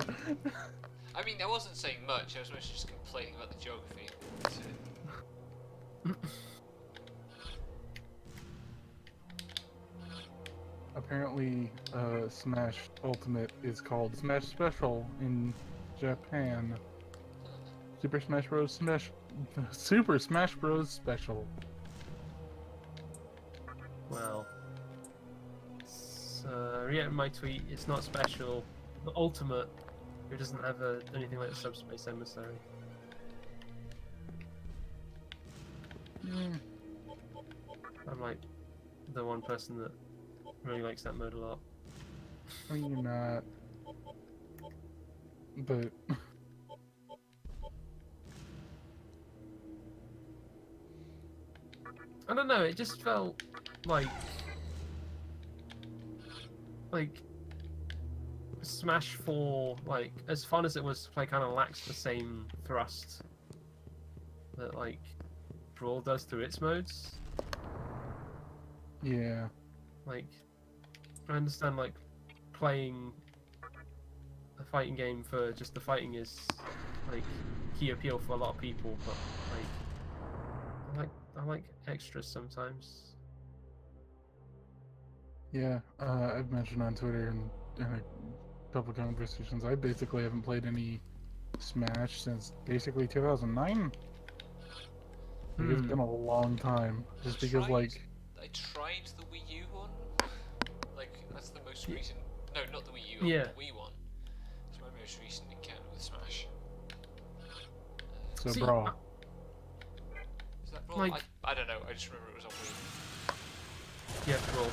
I mean, I wasn't saying much, I was mostly just complaining about the geography. Apparently, Smash Ultimate is called Smash Special in Japan. Super Smash Bros. Super Smash Bros. Special. Well, yeah, my tweet. It's not special. The Ultimate. It doesn't have anything like a Subspace Emissary. Mm, I'm like the one person that really likes that mode a lot. I mean, you're not. But. I don't know. It just felt like Smash 4, like as fun as it was to play, kind of lacks the same thrust that like Brawl does through its modes. Yeah. Like, I understand like playing a fighting game for just the fighting is like key appeal for a lot of people, but like I like extras sometimes. Yeah, I've mentioned on Twitter and in a couple conversations, I basically haven't played any Smash since basically 2009. Like, it's been a long time. Just because, like... I tried the Wii U one. Like, that's the most recent... No, not the Wii U one, Yeah. the Wii one. It's my most recent encounter with Smash. So, See, Brawl. Is that Brawl? like- I don't know, I just remember it was on Wii. Yeah, Brawl.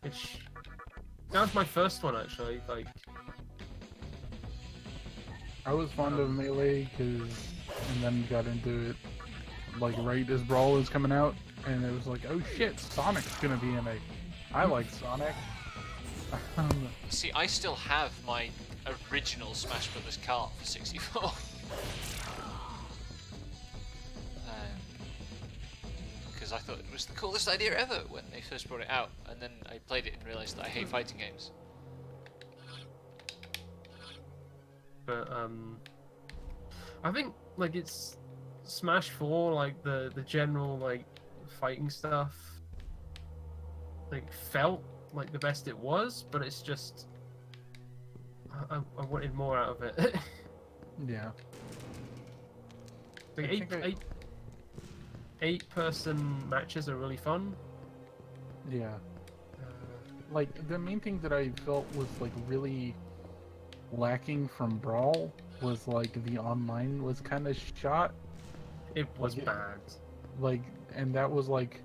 Which that was my first one actually. Like, I was fond of Melee, and then got into it, like, right as Brawl was coming out, and it was like, oh shit, Sonic's gonna be in it. I like Sonic. See, I still have my original Smash Brothers cart for 64. Because I thought it was the coolest idea ever when they first brought it out, and then I played it and realised that I hate fighting games. but I think like it's Smash 4, like the general like fighting stuff, like felt like the best it was, but it's just I wanted more out of it. Yeah. Like I think eight-person matches are really fun. Yeah. Like, the main thing that I felt was, like, really lacking from Brawl was, like, the online was kind of shot. It was Like, bad. Like, and that was, like,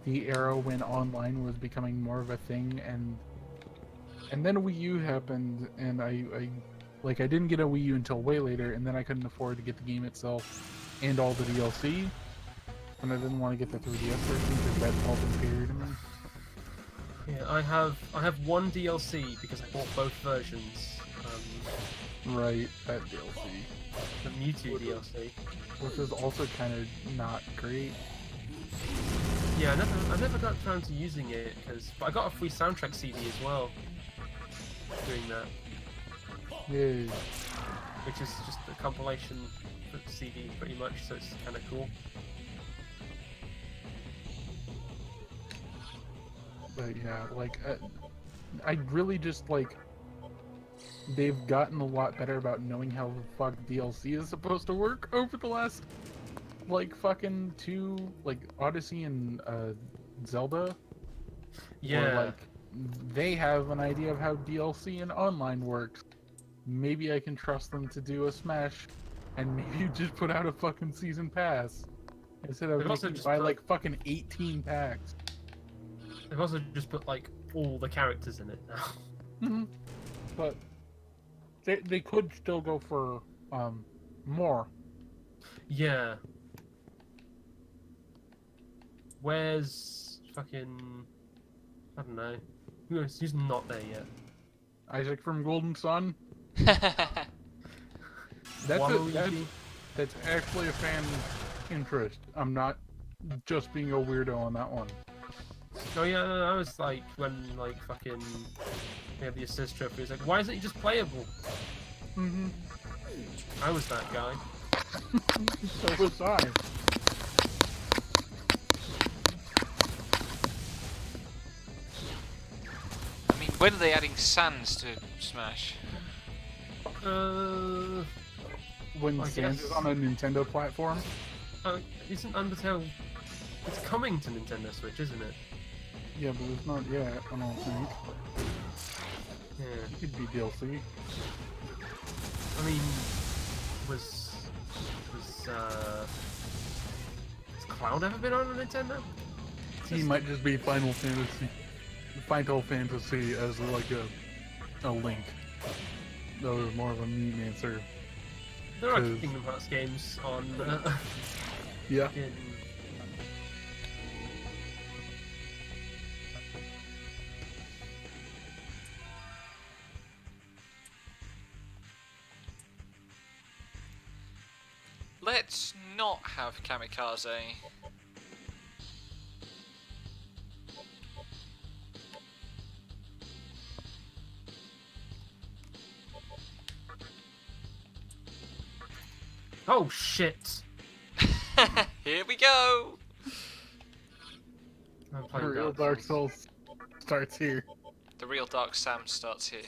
the era when online was becoming more of a thing, and then Wii U happened, and I didn't get a Wii U until way later, and then I couldn't afford to get the game itself and all the DLC, and I didn't want to get the 3DS version because that all inferior to me. Yeah, I have one DLC because I bought both versions. Right, that DLC. The Mewtwo DLC. Which is also kind of not great. Yeah, I never got around to using it but I got a free soundtrack CD as well. Doing that, Yay. which is just a compilation CD pretty much, so it's kind of cool. But yeah, like, I really just, like, they've gotten a lot better about knowing how the fuck DLC is supposed to work over the last, like, fucking two, like, Odyssey and, Zelda. Yeah. Where, like, they have an idea of how DLC and online works. Maybe I can trust them to do a Smash, and maybe just put out a fucking season pass. Instead of They've also making just buy, put- like, fucking 18 packs. They've also just put like all the characters in it now. Mm-hmm. But they could still go for more. Yeah. Where's fucking I don't know. Who's not there yet? Isaac from Golden Sun. I Waluigi? That's actually a fan interest. I'm not just being a weirdo on that one. Oh yeah, no, I was like, when like fucking they had the assist trophy, it's like, why isn't he just playable? Mm-hmm. I was that guy. So was I. mean, when are they adding Sans to Smash? When I Sans guess. is on a Nintendo platform? Isn't Undertale... It's coming to Nintendo Switch, isn't it? Yeah, but it's not yet, I don't think. Yeah. It could be DLC. I mean... Has Cloud ever been on a Nintendo? He might just be Final Fantasy as like a Link. That was more of a meme answer. There are 'Cause- Kingdom Hearts games on... Yeah. in... Let's not have Kamikaze. Oh shit! Here we go! I'm The playing real Dark Souls starts here. The real Dark Sam starts here.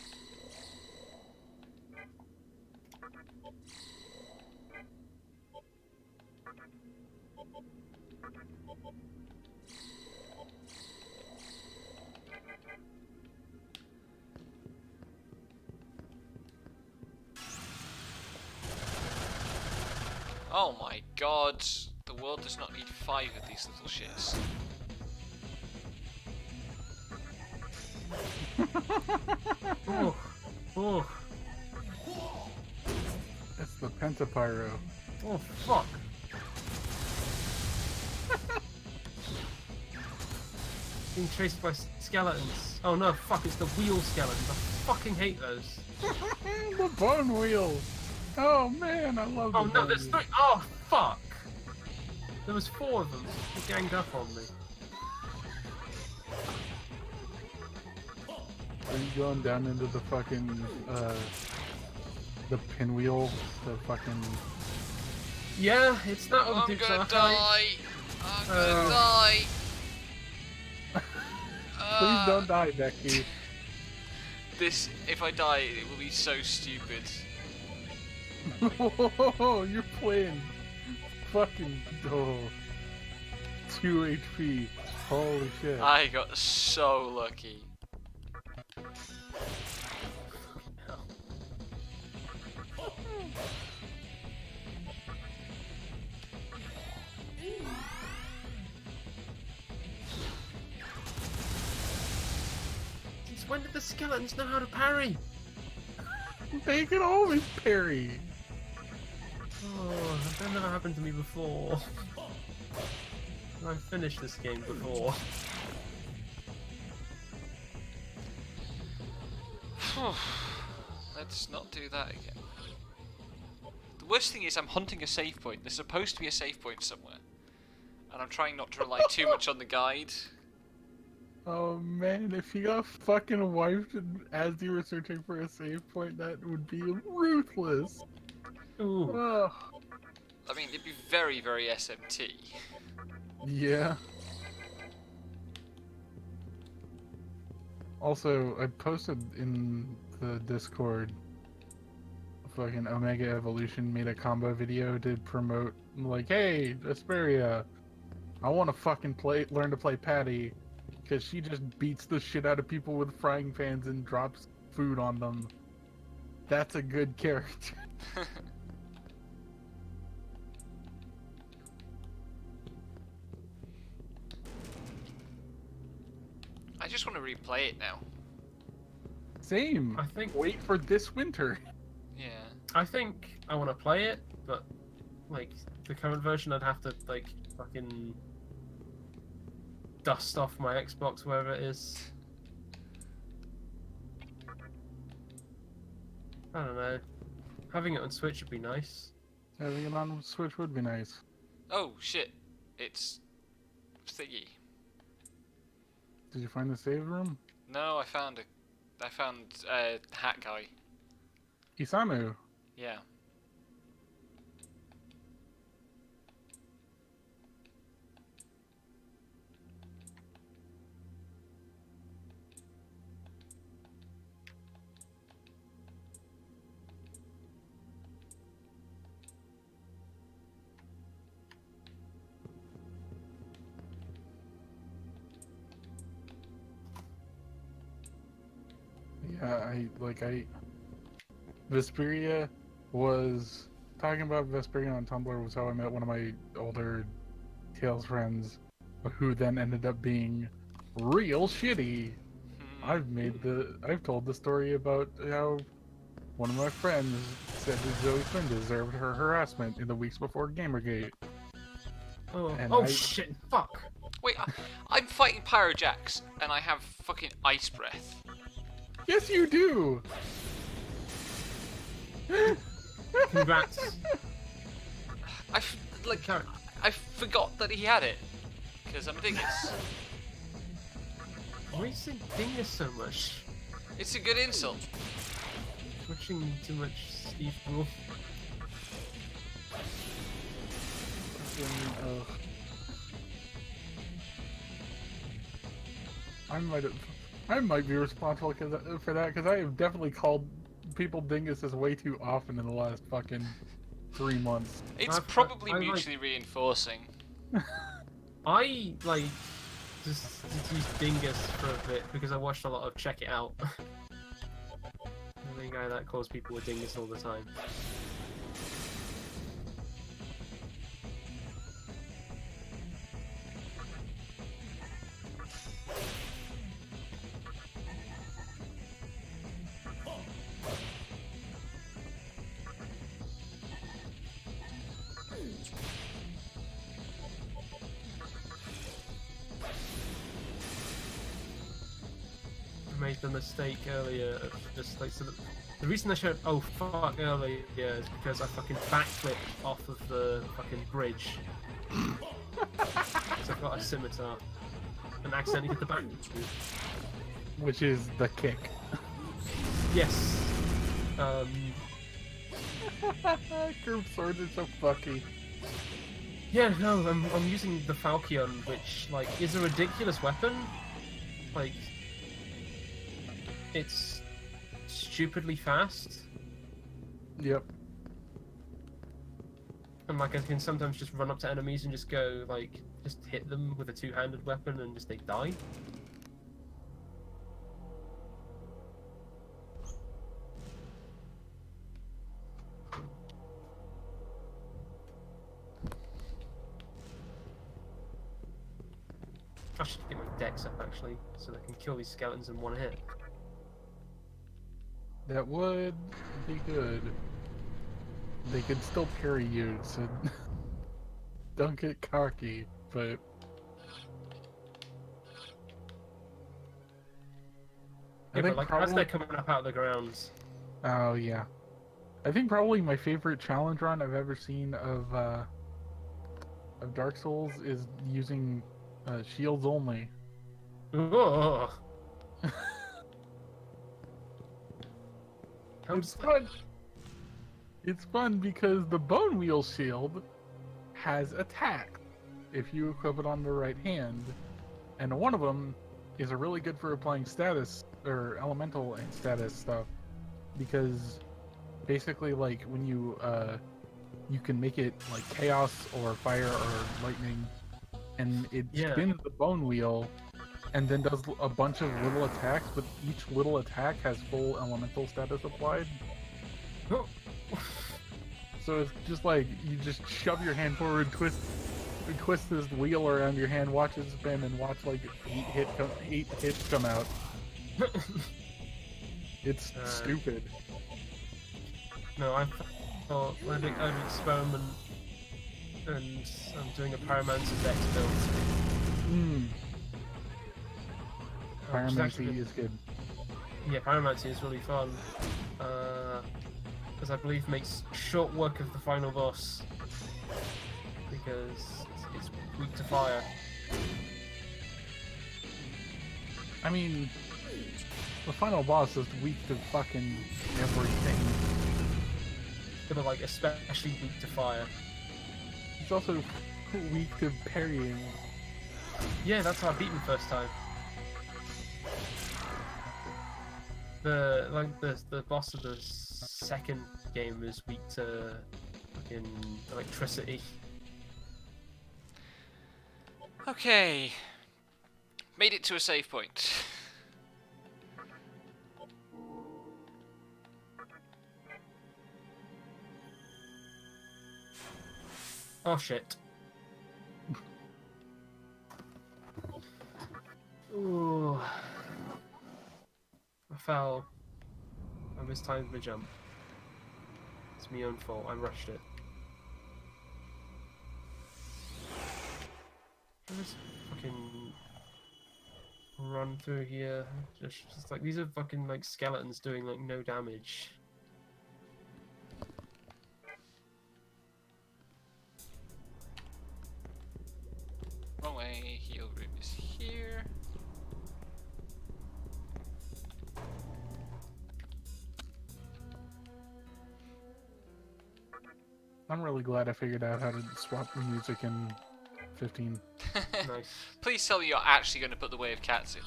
Oh my god, the world does not need 5 of these little shits. Oh, oh, It's the Pentapyro. oh fuck! Being chased by skeletons. Oh no, fuck! It's the wheel skeletons. I fucking hate those. The bone wheel! Oh man, I love the Oh no, bone there's wheel. 3. Oh fuck! There was 4 of them. They ganged up on me. Are you going down into the fucking, the pinwheel? The fucking... Yeah, it's that I'm other gonna dude's die! I'm gonna die! Please don't die, Becky. This, if I die, it will be so stupid. You're playing fucking... Oh. 2 HP. Holy shit. I got so lucky. Since when did the skeletons know how to parry? They can always parry. Oh, that never happened to me before. I've finished this game before. Let's not do that again. The worst thing is I'm hunting a save point. There's supposed to be a save point somewhere. And I'm trying not to rely too much on the guide. Oh man, if you got fucking wiped as you were searching for a save point, that would be ruthless. Ooh. Oh. I mean, it'd be very, very SMT. Yeah. Also, I posted in the Discord fucking Omega Evolution made a combo video to promote, like, hey, Asperia, I want to fucking learn to play Patty, because she just beats the shit out of people with frying pans and drops food on them. That's a good character. I just want to replay it now. Same. I think Wait for this winter. Yeah. I think I want to play it, but like the current version, I'd have to like fucking dust off my Xbox, wherever it is. I don't know. Having it on Switch would be nice. Having it on Switch would be nice. Oh shit! It's thingy. Did you find the save room? No, I found hat guy. Isamu. Yeah. Yeah, Vesperia was talking about Vesperia on Tumblr was how I met one of my older Tales friends, who then ended up being real shitty. I've told the story about how one of my friends said that Zoe Quinn deserved her harassment in the weeks before Gamergate. Oh shit! Fuck! Wait, I'm fighting Pyrojax, and I have fucking ice breath. Yes, you do. Congrats. I forgot that he had it because I'm a dingus. Why are you saying dingus so much? It's a good insult. Watching too much Steve Wolf. I might be responsible for that because I have definitely called people dinguses way too often in the last fucking 3 months. It's probably mutually reinforcing. I just used dingus for a bit because I watched a lot of Check It Out. The guy that calls people a dingus all the time. Made the mistake earlier of just the reason I showed fuck earlier is because I fucking backflipped off of the fucking bridge. So I've got a scimitar and accidentally hit the back. Which is the kick. Yes. Group swords are so fucky. Yeah, no, I'm using the Falchion, which is a ridiculous weapon. It's stupidly fast. Yep. And I can sometimes just run up to enemies and just go just hit them with a two-handed weapon and they die. I should get my dex up actually, so I can kill these skeletons in one hit. That would be good. They could still parry you, so don't get cocky, but... Yeah, but as they're coming up out of the ground... Oh, yeah. I think probably my favorite challenge run I've ever seen of Dark Souls is using shields only. Ugh. It's fun. It's fun because the Bone Wheel shield has attack if you equip it on the right hand, and one of them is really good for applying status or elemental and status stuff, because basically when you can make it like chaos or fire or lightning, and it spins the Bone Wheel and then does a bunch of little attacks, but each little attack has full elemental status applied. So it's just you just shove your hand forward, twist this wheel around your hand, watch it spin, and watch 8 hits come out. It's stupid. No, I thought I'd experiment, and I'm doing a Pyromancer dex build. Pyromancy is good. Yeah, Pyromancy is really fun. as I believe makes short work of the final boss because it's weak to fire. I mean, the final boss is weak to fucking everything. But like especially weak to fire. He's also weak to parrying. Yeah, that's how I beat him first time. The boss of the second game was weak to fucking electricity. Okay. Made it to a save point. Oh shit. Ooh. I fell. I mistimed the jump. It's my own fault. I rushed it. I just fucking run through here. Just like these are fucking like skeletons doing like no damage. Wrong way. Heal room is here. I'm really glad I figured out how to swap the music in 15. Nice. Please tell me you're actually going to put the Way of Cats in.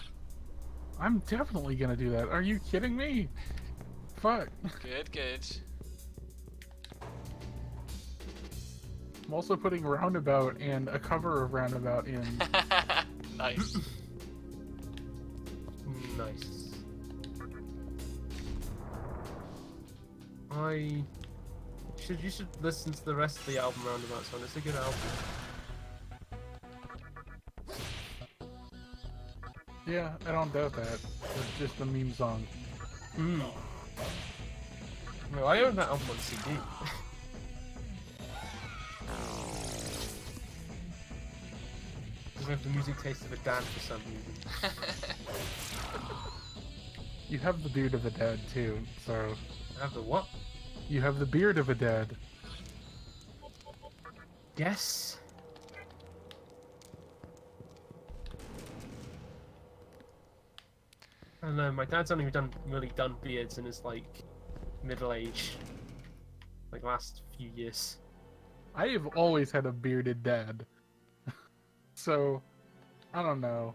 I'm definitely gonna do that. Are you kidding me? Fuck. Good, good. I'm also putting Roundabout and a cover of Roundabout in. Nice. Nice. You should listen to the rest of the album Roundabout Song. It's a good album. Yeah, I don't doubt that. It's just a meme song. Well, I own that album on CD. I have the music taste of a dad for some reason. You have the beard of a dad too, so I have the what? you have the beard of a dad. Yes. I don't know, my dad's only really done beards in his like middle age. Like last few years. I have always had a bearded dad. So, I don't know.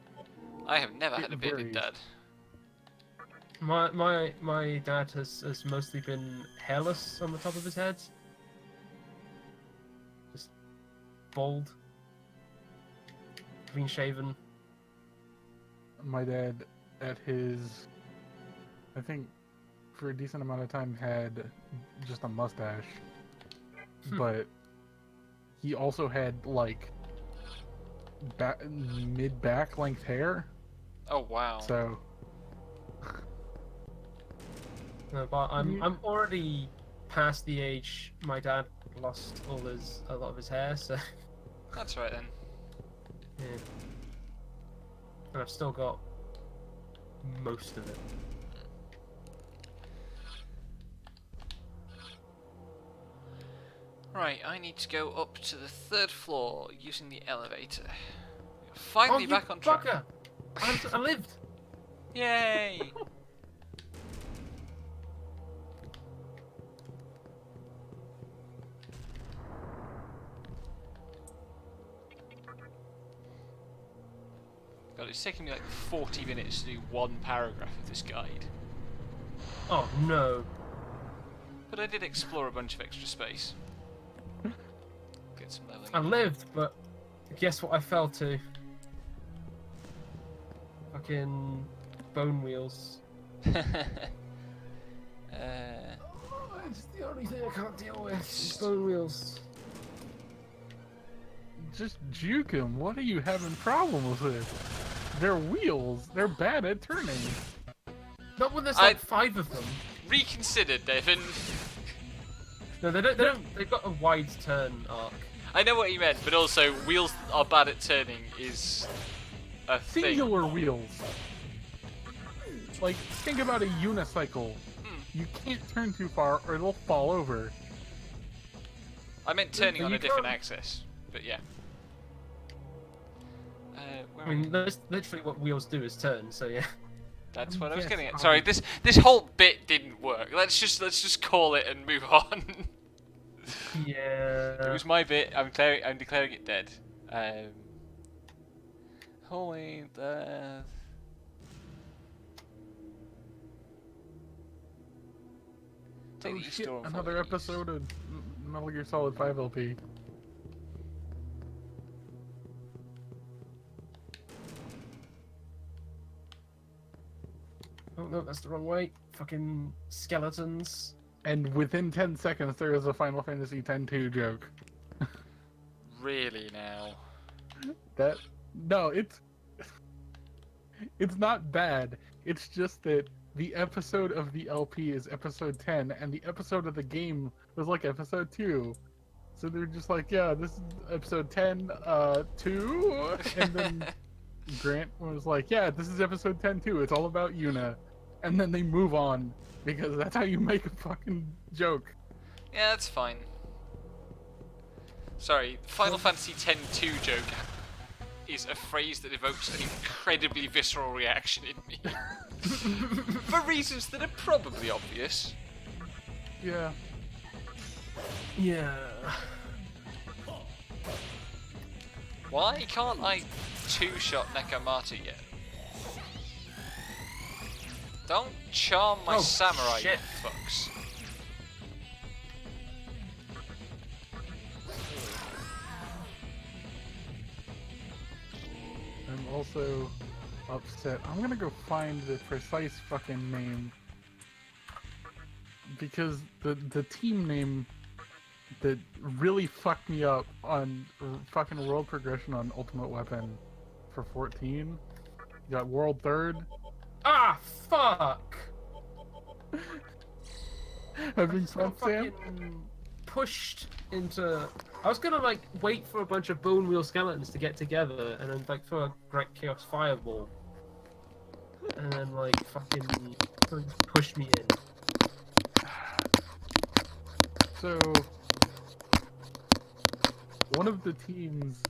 I have never had a It bearded varies. dad. My dad has mostly been hairless on the top of his head. Just bald. Clean shaven. My dad, at his, I think, for a decent amount of time, had just a mustache. But he also had, like, mid-back length hair. Oh wow. So, No, but I'm already past the age my dad lost a lot of his hair, so That's right then. yeah. And I've still got most of it. Right, I need to go up to the 3rd floor using the elevator. Finally you back on track. fucker! I lived! Yay! God, it's taking me like 40 minutes to do one paragraph of this guide. Oh no. But I did explore a bunch of extra space. Get some leveling. I lived, but guess what I fell to? Fucking bone wheels. It's the only thing I can't deal with. is Bone wheels. just juke him. What are you having problems with? They're wheels. They're bad at turning. Not when there's like 5 of them. Reconsider, Devin. No, they don't. They've got a wide turn arc. I know what you meant, but also wheels are bad at turning is a thing. Singular wheels. Like, think about a unicycle. You can't turn too far or it'll fall over. I meant turning But on you a different can't- axis, but yeah. Where I mean, that's literally what wheels do is turn. So yeah. that's what I was Yes, getting at. obviously. Sorry, this whole bit didn't work. Let's just call it and move on. Yeah. It was my bit. I'm declaring it dead. Holy death. Take Oh the shit, storm another voice. episode of Metal Gear Solid 5 LP. Oh no, that's the wrong way. Fucking skeletons. And within 10 seconds, there is a Final Fantasy X-2 joke. Really now? That no, it's not bad. It's just that the episode of the LP is episode 10, and the episode of the game was like episode 2. So they're just like, yeah, this is episode 10, 2, and then Grant was like, yeah, this is episode 10 too. It's all about Yuna, and then they move on because that's how you make a fucking joke. Yeah, that's fine. Sorry, Final Fantasy X-2 joke is a phrase that evokes an incredibly visceral reaction in me. For reasons that are probably obvious. Yeah. Yeah. Why can't I two-shot Nekomata yet? Don't charm my Oh, samurai, you shit. fucks. I'm also upset. I'm gonna go find the precise fucking name. Because the team name that really fucked me up on fucking world progression on Ultimate Weapon for 14. You got world third. Ah, fuck! Having So fun, Sam? fucking pushed into. I was gonna like wait for a bunch of bone wheel skeletons to get together and then like throw a Great Chaos Fireball. And then like fucking push me in. So, one of the teams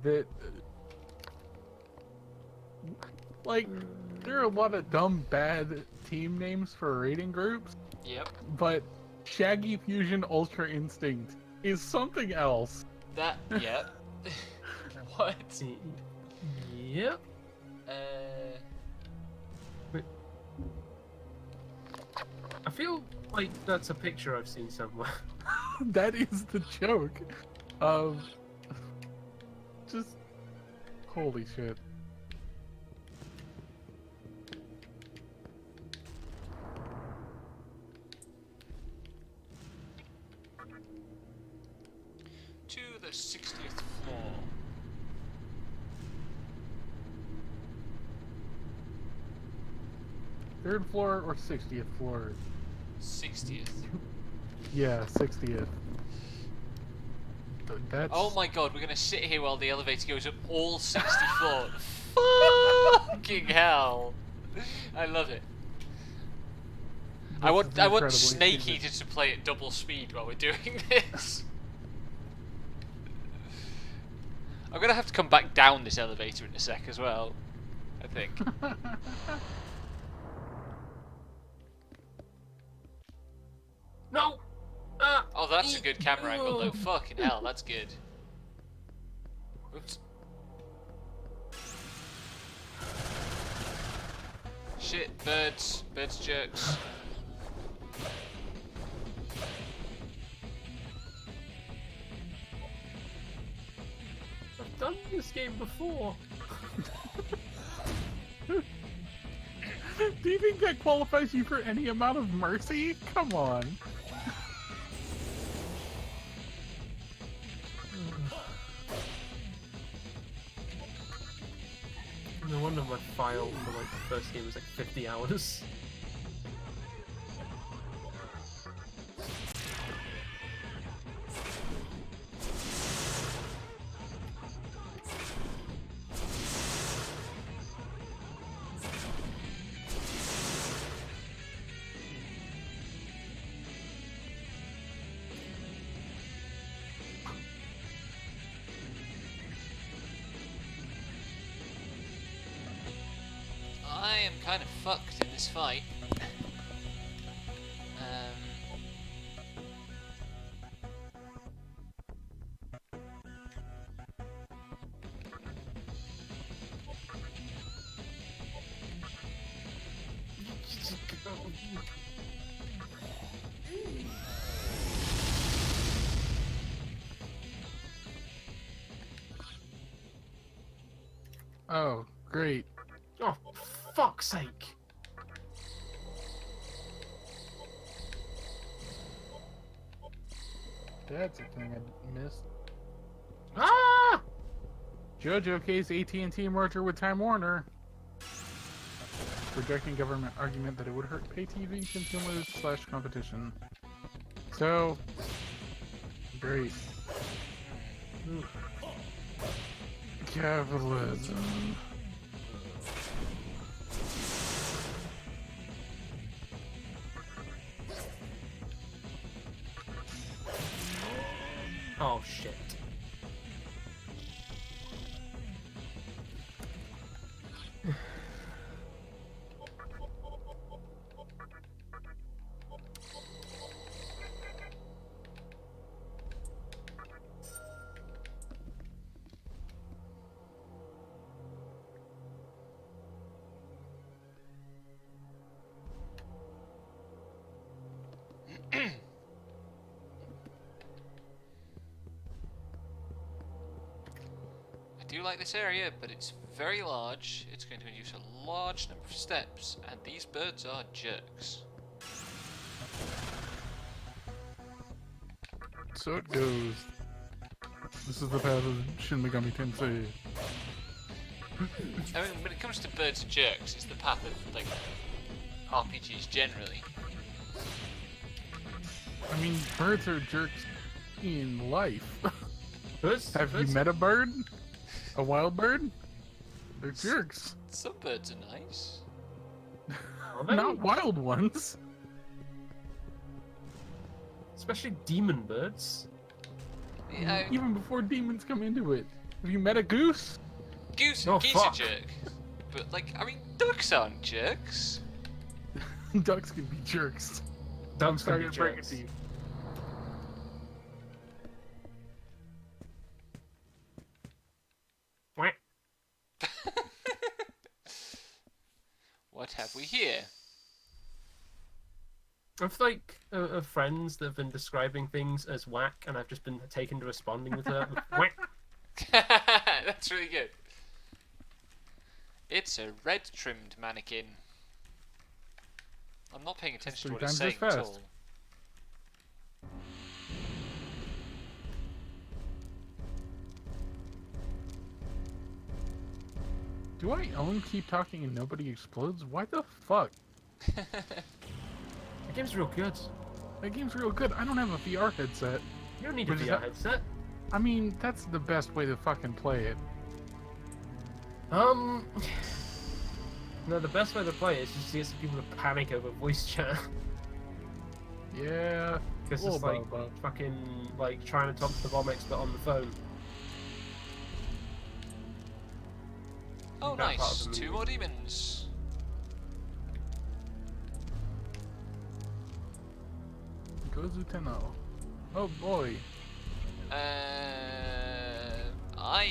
that, like, there are a lot of dumb, bad team names for raiding groups, Yep. but Shaggy Fusion Ultra Instinct is something else. That, yep. What? Yep. I feel like that's a picture I've seen somewhere. That is the joke. Just, holy shit. To the 60th floor. Third floor or 60th floor? 60th. Yeah, 60th. That's... Oh my god, we're gonna sit here while the elevator goes up all 60 floors. Fucking hell. I love it. I want incredibly Snake stupid. Eater to play at double speed while we're doing this. I'm gonna have to come back down this elevator in a sec as well, I think. No! Oh, that's a good camera angle though. Fucking hell, that's good. Oops. Shit, birds. Birds jerks. I've done this game before. Do you think that qualifies you for any amount of mercy? Come on. No wonder my file for like the first game was like 50 hours. am kind of fucked in this fight. Oh, great. Oh, fuck's sake! That's a thing I missed. Ah! JoJo case AT&T merger with Time Warner. Rejecting government argument that it would hurt pay TV consumers / competition. So, great. Capitalism. Oh shit. I do like this area, but it's very large. It's going to use a large number of steps, and these birds are jerks. So it goes. This is the path of Shin Megami Tensei. I mean, when it comes to birds and jerks, it's the path of, like, RPGs generally. I mean, birds are jerks in life. Have you Birds- met a bird? A wild bird? They're jerks. Some birds are nice. Are they? Not wild ones. Especially demon birds. Yeah, Even before demons come into it. Have you met a goose? geese Oh, are fuck. jerk. But, like, I mean, ducks aren't jerks. Ducks can be jerks. Ducks can Sorry be to break it jerks. to you. Quack. What have we here? I've like friends that have been describing things as whack, and I've just been taken to responding with a whack. That's really good. It's a red trimmed mannequin. I'm not paying attention to what it's 3 saying times as at fast. all. Do I own Keep Talking and Nobody Explodes? Why the fuck? The game's real good. That game's real good. I don't have a VR headset. You don't need a But is VR that- headset. I mean, that's the best way to fucking play it. No, the best way to play it is just to get some people to panic over voice chat. Yeah. Because Well, it's like well. fucking like trying to talk to the bomb expert on the phone. Oh, That part nice. of the 2 movie. more demons. Gozu Tenno. Oh boy. I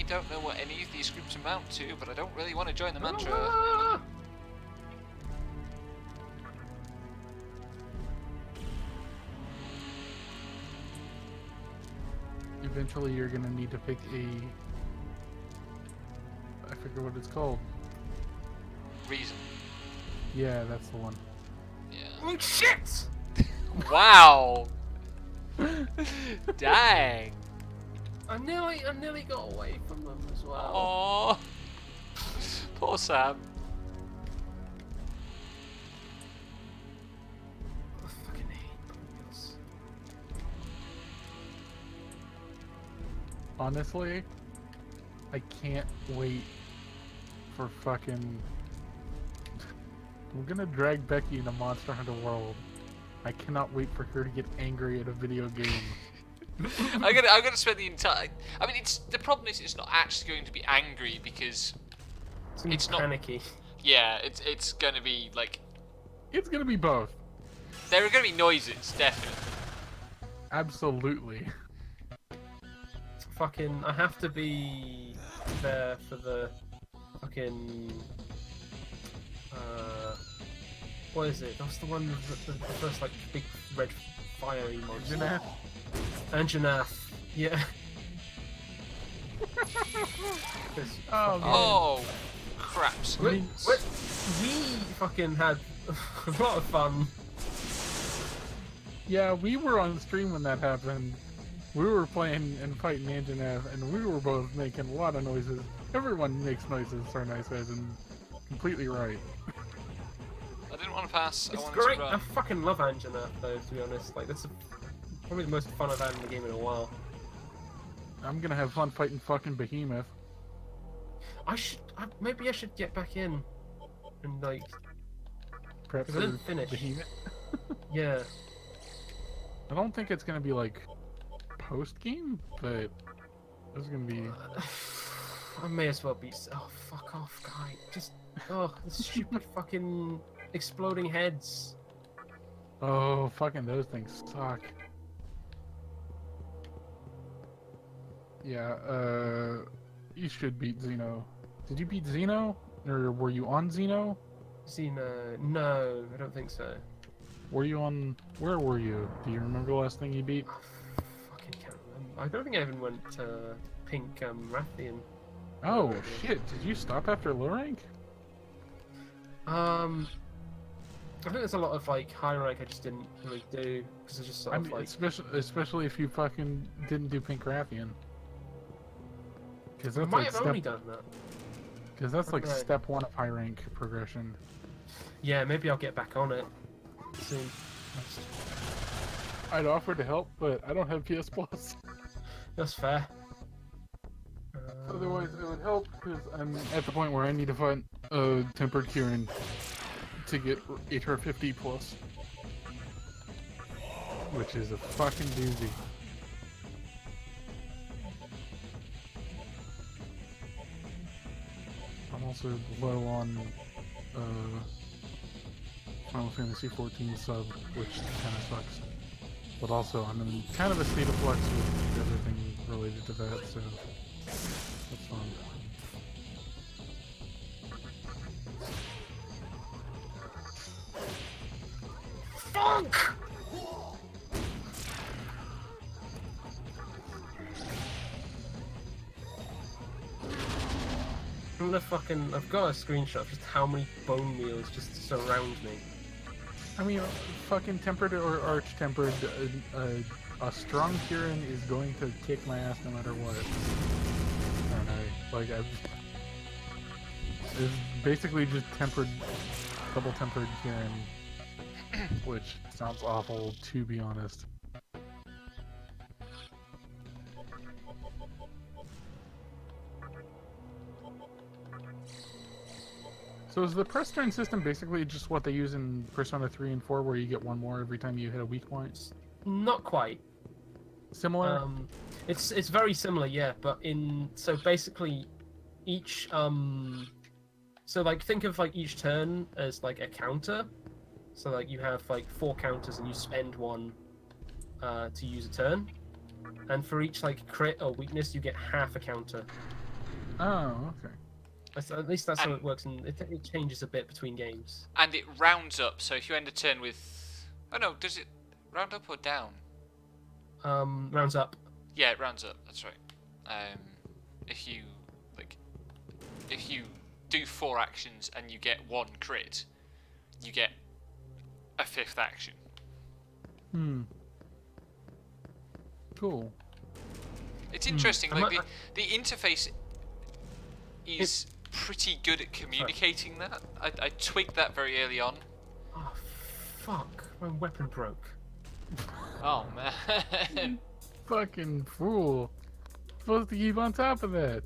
don't know what any of these groups amount to, but I don't really want to join the mantra. Ah! Eventually you're gonna need to pick a... I forget what it's called. Reason. Yeah, that's the one. Yeah. Oh shit! Wow! Dang! I nearly got away from them as well. Oh, poor Sam. I fucking hate Pringles. Honestly, I can't wait for fucking... I'm gonna drag Becky into Monster Hunter World. I cannot wait for her to get angry at a video game. I'm gonna spend the entire. I mean, the problem is it's not actually going to be angry because It's gonna be It's not- panicky. Yeah, it's gonna be like It's gonna be both. there are gonna be noises, definitely. Absolutely. Fucking, I have to be there for the fucking. What is it? That's the one with the first like big red fiery monster. Janeth. Anjanath. Yeah. Oh, man. Oh, craps. We fucking had a lot of fun. Yeah, we were on stream when that happened. We were playing and fighting Anjanath, and we were both making a lot of noises. Everyone makes noises, Sarnai says, and completely right. I didn't want to pass. I It's wanted great. to I run. fucking love Anjanath though, to be honest. Like that's probably the most fun I've had in the game in a while. I'm gonna have fun fighting fucking Behemoth. Maybe I should get back in and like, Perhaps 'cause I didn't finish. Behemoth. Yeah. I don't think it's gonna be like post game, but it's gonna be. I may as well be. Oh, fuck off, guy. Just. Oh, the stupid fucking exploding heads. Oh, fucking those things suck. Yeah, you should beat Xeno. Did you beat Xeno? Or were you on Xeno? Xena. No, I don't think so. Were you on. Where were you? Do you remember the last thing you beat? I fucking can't remember. I don't think I even went to Pink Rathian. Oh, shit. Did you stop after low rank? I think there's a lot of like high rank I just didn't really do because I just sort I of mean, like. especially if you fucking didn't do Pink Rathian. Because I that's might like have step. only done that. Because that's like Okay. step 1 of high rank progression. Yeah, maybe I'll get back on it soon. I'd offer to help, but I don't have PS Plus. That's fair. Otherwise, it would help because I'm at the point where I need to find Tempered Kieran to get HR 50 plus, which is a fucking doozy. I'm also low on Final Fantasy 14 sub, which kind of sucks. But also, I'm in kind of a state of flux with everything related to that, so that's fun. Funk! I've got a screenshot of just how many bone meals just surround me. I mean, fucking tempered or arch tempered, a strong Kieran is going to kick my ass no matter what. I don't know. Like, it's basically just tempered, double tempered Kieran, which sounds awful to be honest. So is the press turn system basically just what they use in Persona 3 and 4 where you get one more every time you hit a weak point? Not quite. Similar? It's very similar, yeah. But so basically, each so like think of like each turn as like a counter. So like you have like 4 counters and you spend one to use a turn, and for each like crit or weakness you get half a counter. Oh, okay. At least that's how it works, and it changes a bit between games. And it rounds up, so if you end a turn with... Oh no, does it round up or down? Rounds up. Yeah, it rounds up, that's right. If you do 4 actions and you get 1 crit, you get a 5th action. Cool. It's interesting, I like might- the interface is pretty good at communicating that. I twigged that very early on. Oh fuck! My weapon broke. Oh man. Fucking fool. Supposed to keep on top of that.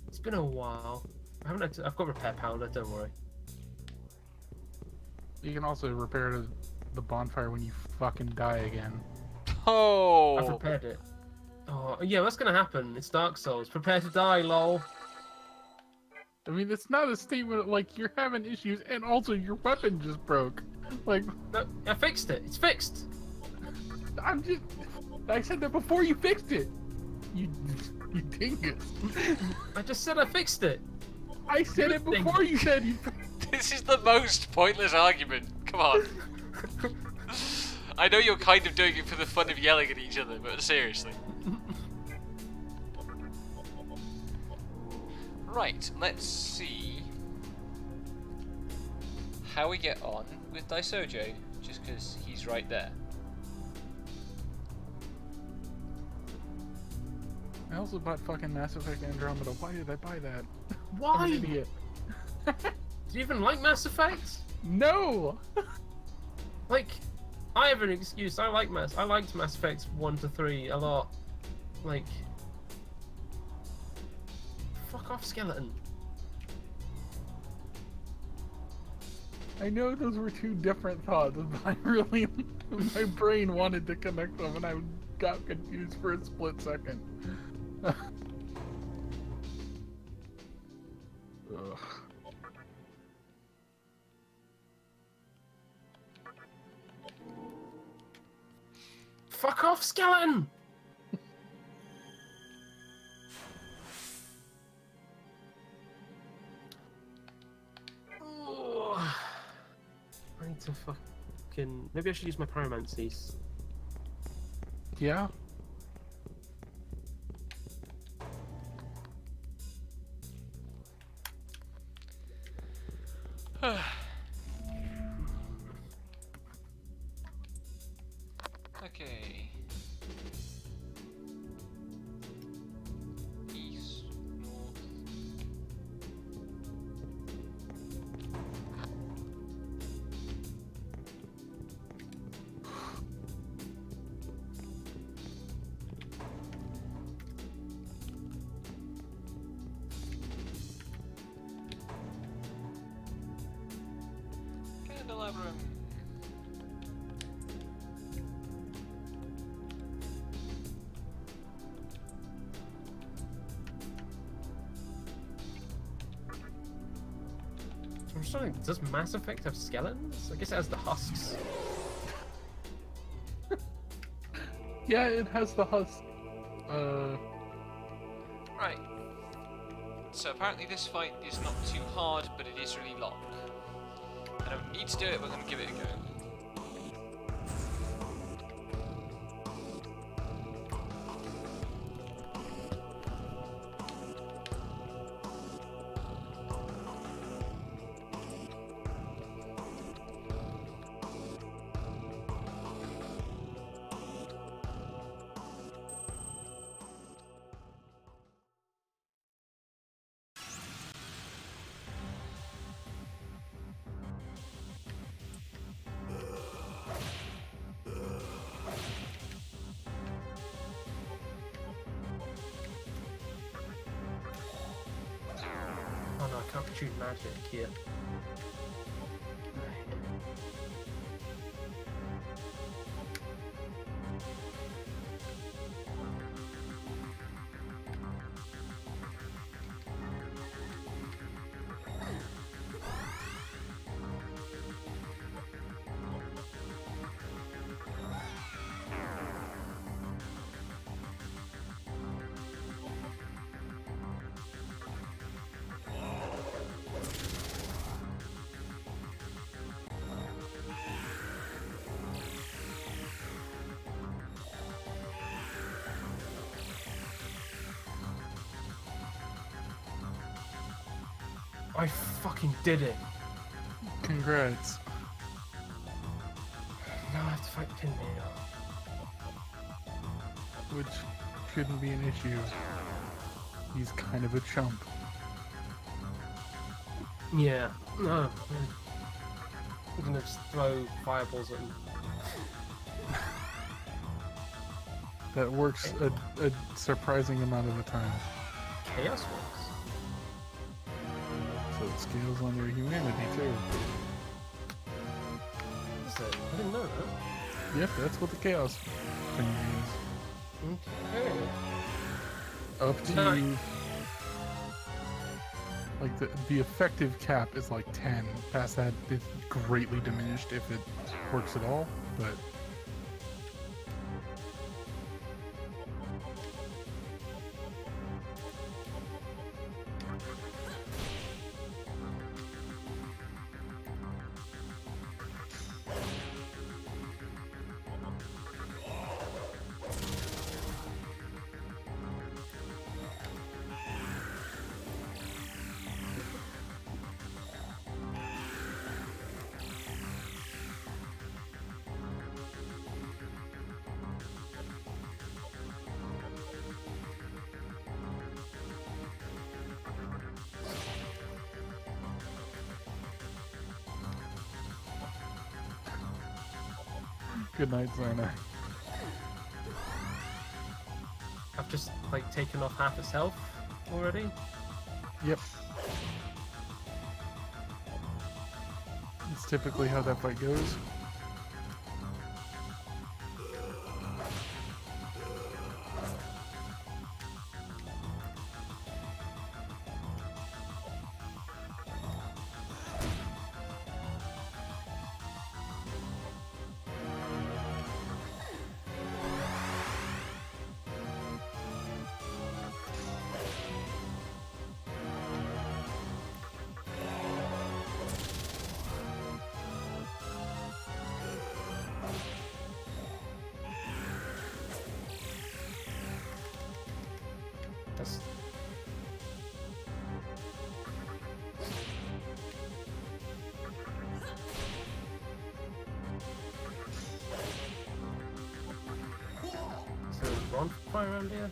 It's been a while. I haven't had to, I've got repair powder. Don't worry. You can also repair the bonfire when you fucking die again. I've Oh. repaired it. Oh yeah, what's gonna happen? It's Dark Souls. Prepare to die, lol. I mean, it's not a statement of, like, you're having issues and also your weapon just broke. Like, No, I fixed it. It's fixed. I said that before you fixed it. You dingus. I just said I fixed it. I said it before you said you. This is the most pointless argument. Come on. I know you're kind of doing it for the fun of yelling at each other, but seriously. Right, let's see how we get on with Daisojo, just because he's right there. I also bought fucking Mass Effect Andromeda. Why did I buy that? Why? I'm an idiot. Do you even like Mass Effect? No. Like, I have an excuse. I liked Mass Effect 1 to 3 a lot. Like, fuck off, Skeleton. I know those were two different thoughts, but I really, my brain wanted to connect them, and I got confused for a split second. Ugh. Fuck off, Skeleton! Oh, I need to fucking... Maybe I should use my pyromancies. Yeah. Okay. East, north. Candelabrum. I'm just wondering, does Mass Effect have skeletons? I guess it has the husks. Yeah, it has the husk. Right. So apparently this fight is not too hard, but it is really long. I don't need to do it, but I'm going to give it a go. Oh no, I can't shoot magic here. I fucking did it. Congrats. Now I have to fight Pinwheel. Which shouldn't be an issue. He's kind of a chump. Yeah. No. I'm gonna just throw fireballs at him. That works a surprising amount of the time. Chaos works. So it scales on your humanity too. Is it? I didn't know that. Yep, that's what the chaos thing means. Okay. Up to No. you. Like the effective cap is like 10. Past that, it's greatly diminished if it works at all. But good night, Zana. I've just like taken off half his health already. Yep. It's typically how that fight goes. That's... Is there a bonfire around here?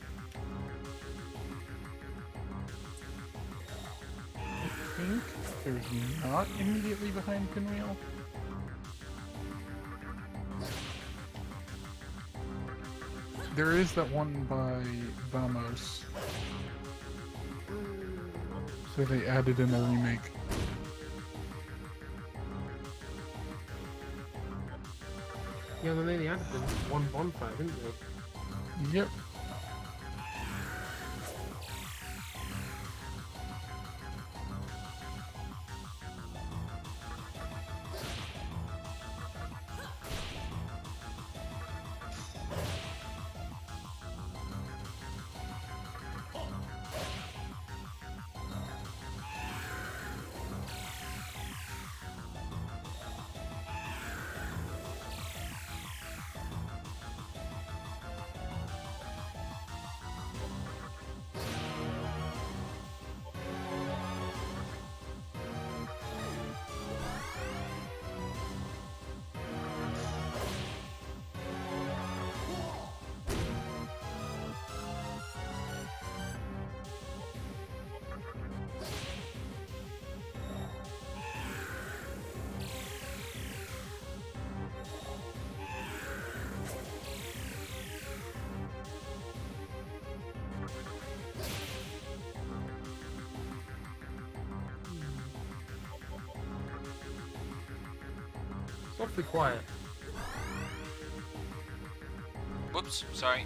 I think there's not immediately behind Pinwheel. There is that one by Vamos. So they added in a remake. Yeah, then they added the one bonfire, didn't they? Yep. It's awfully quiet. Whoops, sorry.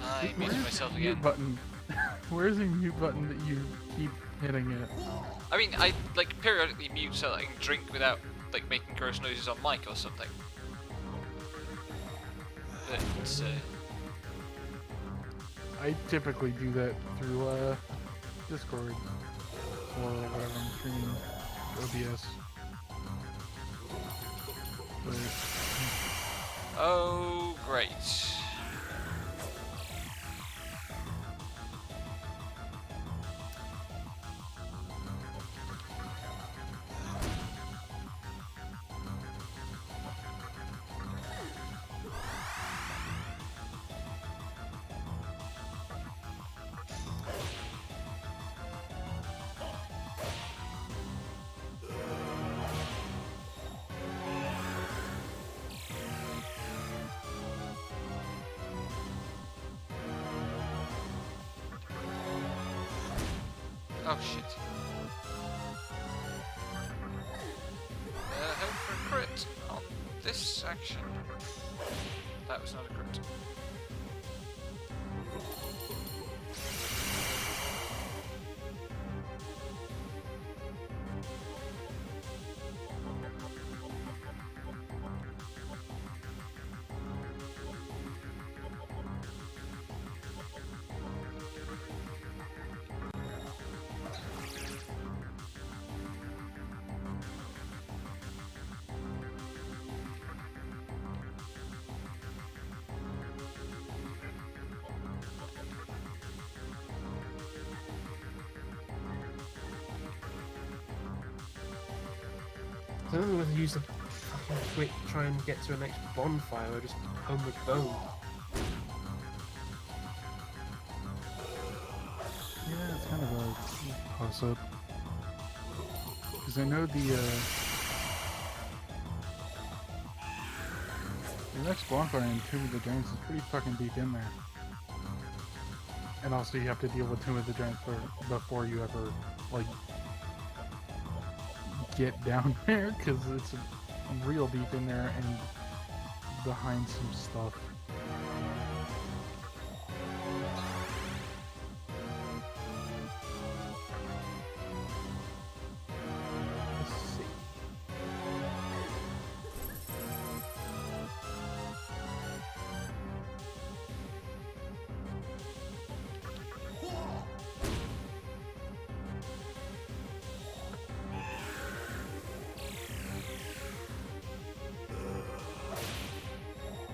I muted myself Mute again. button. Where's the mute button that you keep hitting it? I mean, I like periodically mute so that I can drink without like making gross noises on mic or something. But I typically do that through Discord or whatever I'm streaming, OBS. But, oh great. Oh shit. Hope for a crit on this action. That was not a crit. I don't know whether to use the fucking quick try and get to a next bonfire or just home with bone. Yeah, it's kind of a toss-up. Because I know the next bonfire in Tomb of the Giants is pretty fucking deep in there. And also you have to deal with Tomb of the Giants before you ever, like, get down there, because it's real deep in there and behind some stuff. Let's see.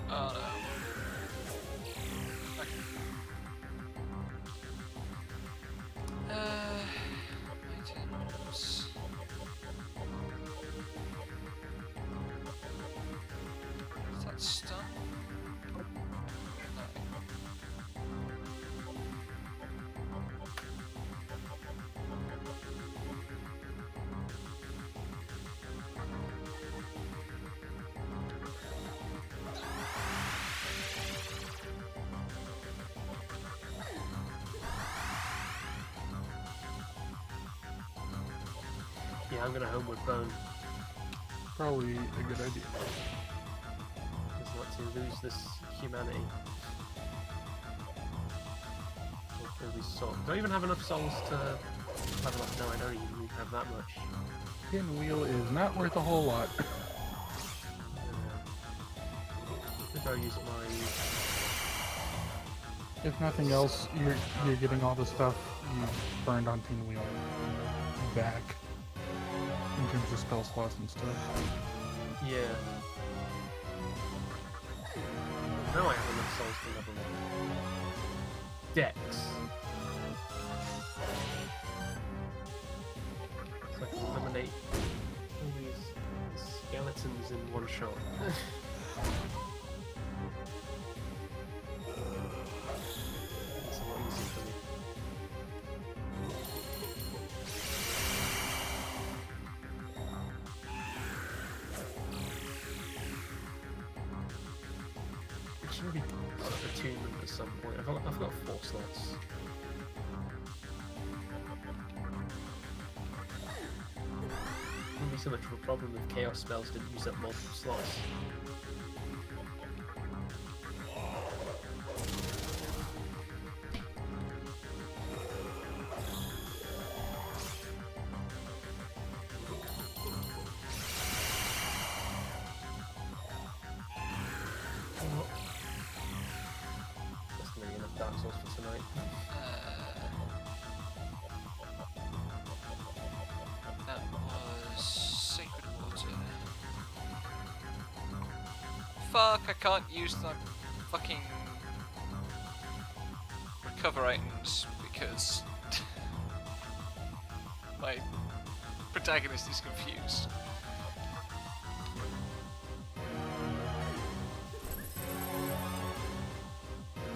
Oh no. Okay. Items. Is that stun? No. Yeah, I'm gonna home with bone. Probably a good idea. Just not to lose this humanity. All these souls. Do I even have enough souls to level up? No, I don't even have that much. Pinwheel is not worth a whole lot. I think I'll use my... If nothing else, you're getting all the stuff you burned on Pinwheel back in terms of spell slots and stuff. Yeah. Now I have enough souls to level up. Dex. So I can eliminate all these skeletons in one shot. It's a lot easier for me. I should really got an attunement at some point. I've got 4 slots. Wouldn't be so much of a problem if chaos spells didn't use up multiple slots. That's gonna be enough Dark Souls for tonight. That was Sacred Water. Fuck, I can't use the fucking recover items because my protagonist is confused.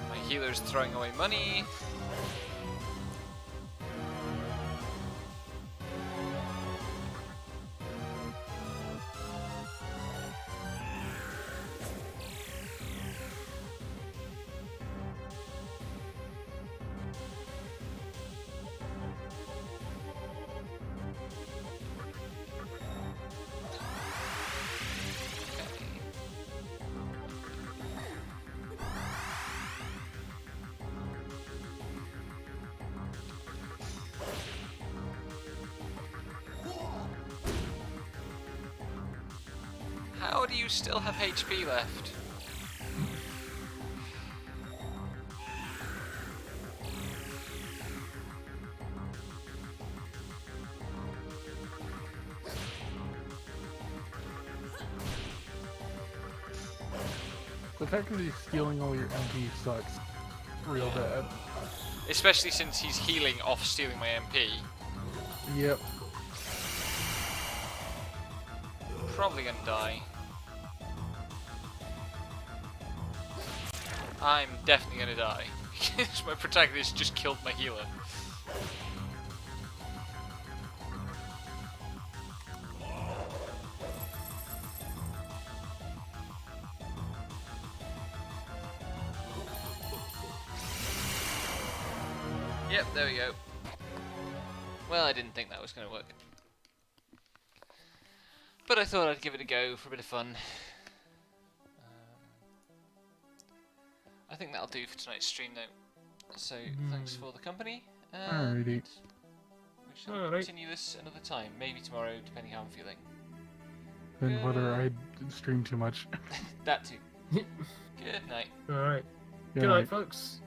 My healer's throwing away money. How do you still have HP left? The fact that he's stealing all your MP sucks real bad. Especially since he's healing off stealing my MP. Yep. probably gonna die. I'm definitely gonna die. My protagonist just killed my healer. Yep, there we go. Well, I didn't think that was going to work. But I thought I'd give it a go for a bit of fun. I think that'll do for tonight's stream though. So, thanks for the company. And Alrighty. we shall continue this another time. Maybe tomorrow, depending how I'm feeling. And whether I stream too much. That too. Good night. Alright. Good Good night. night, folks.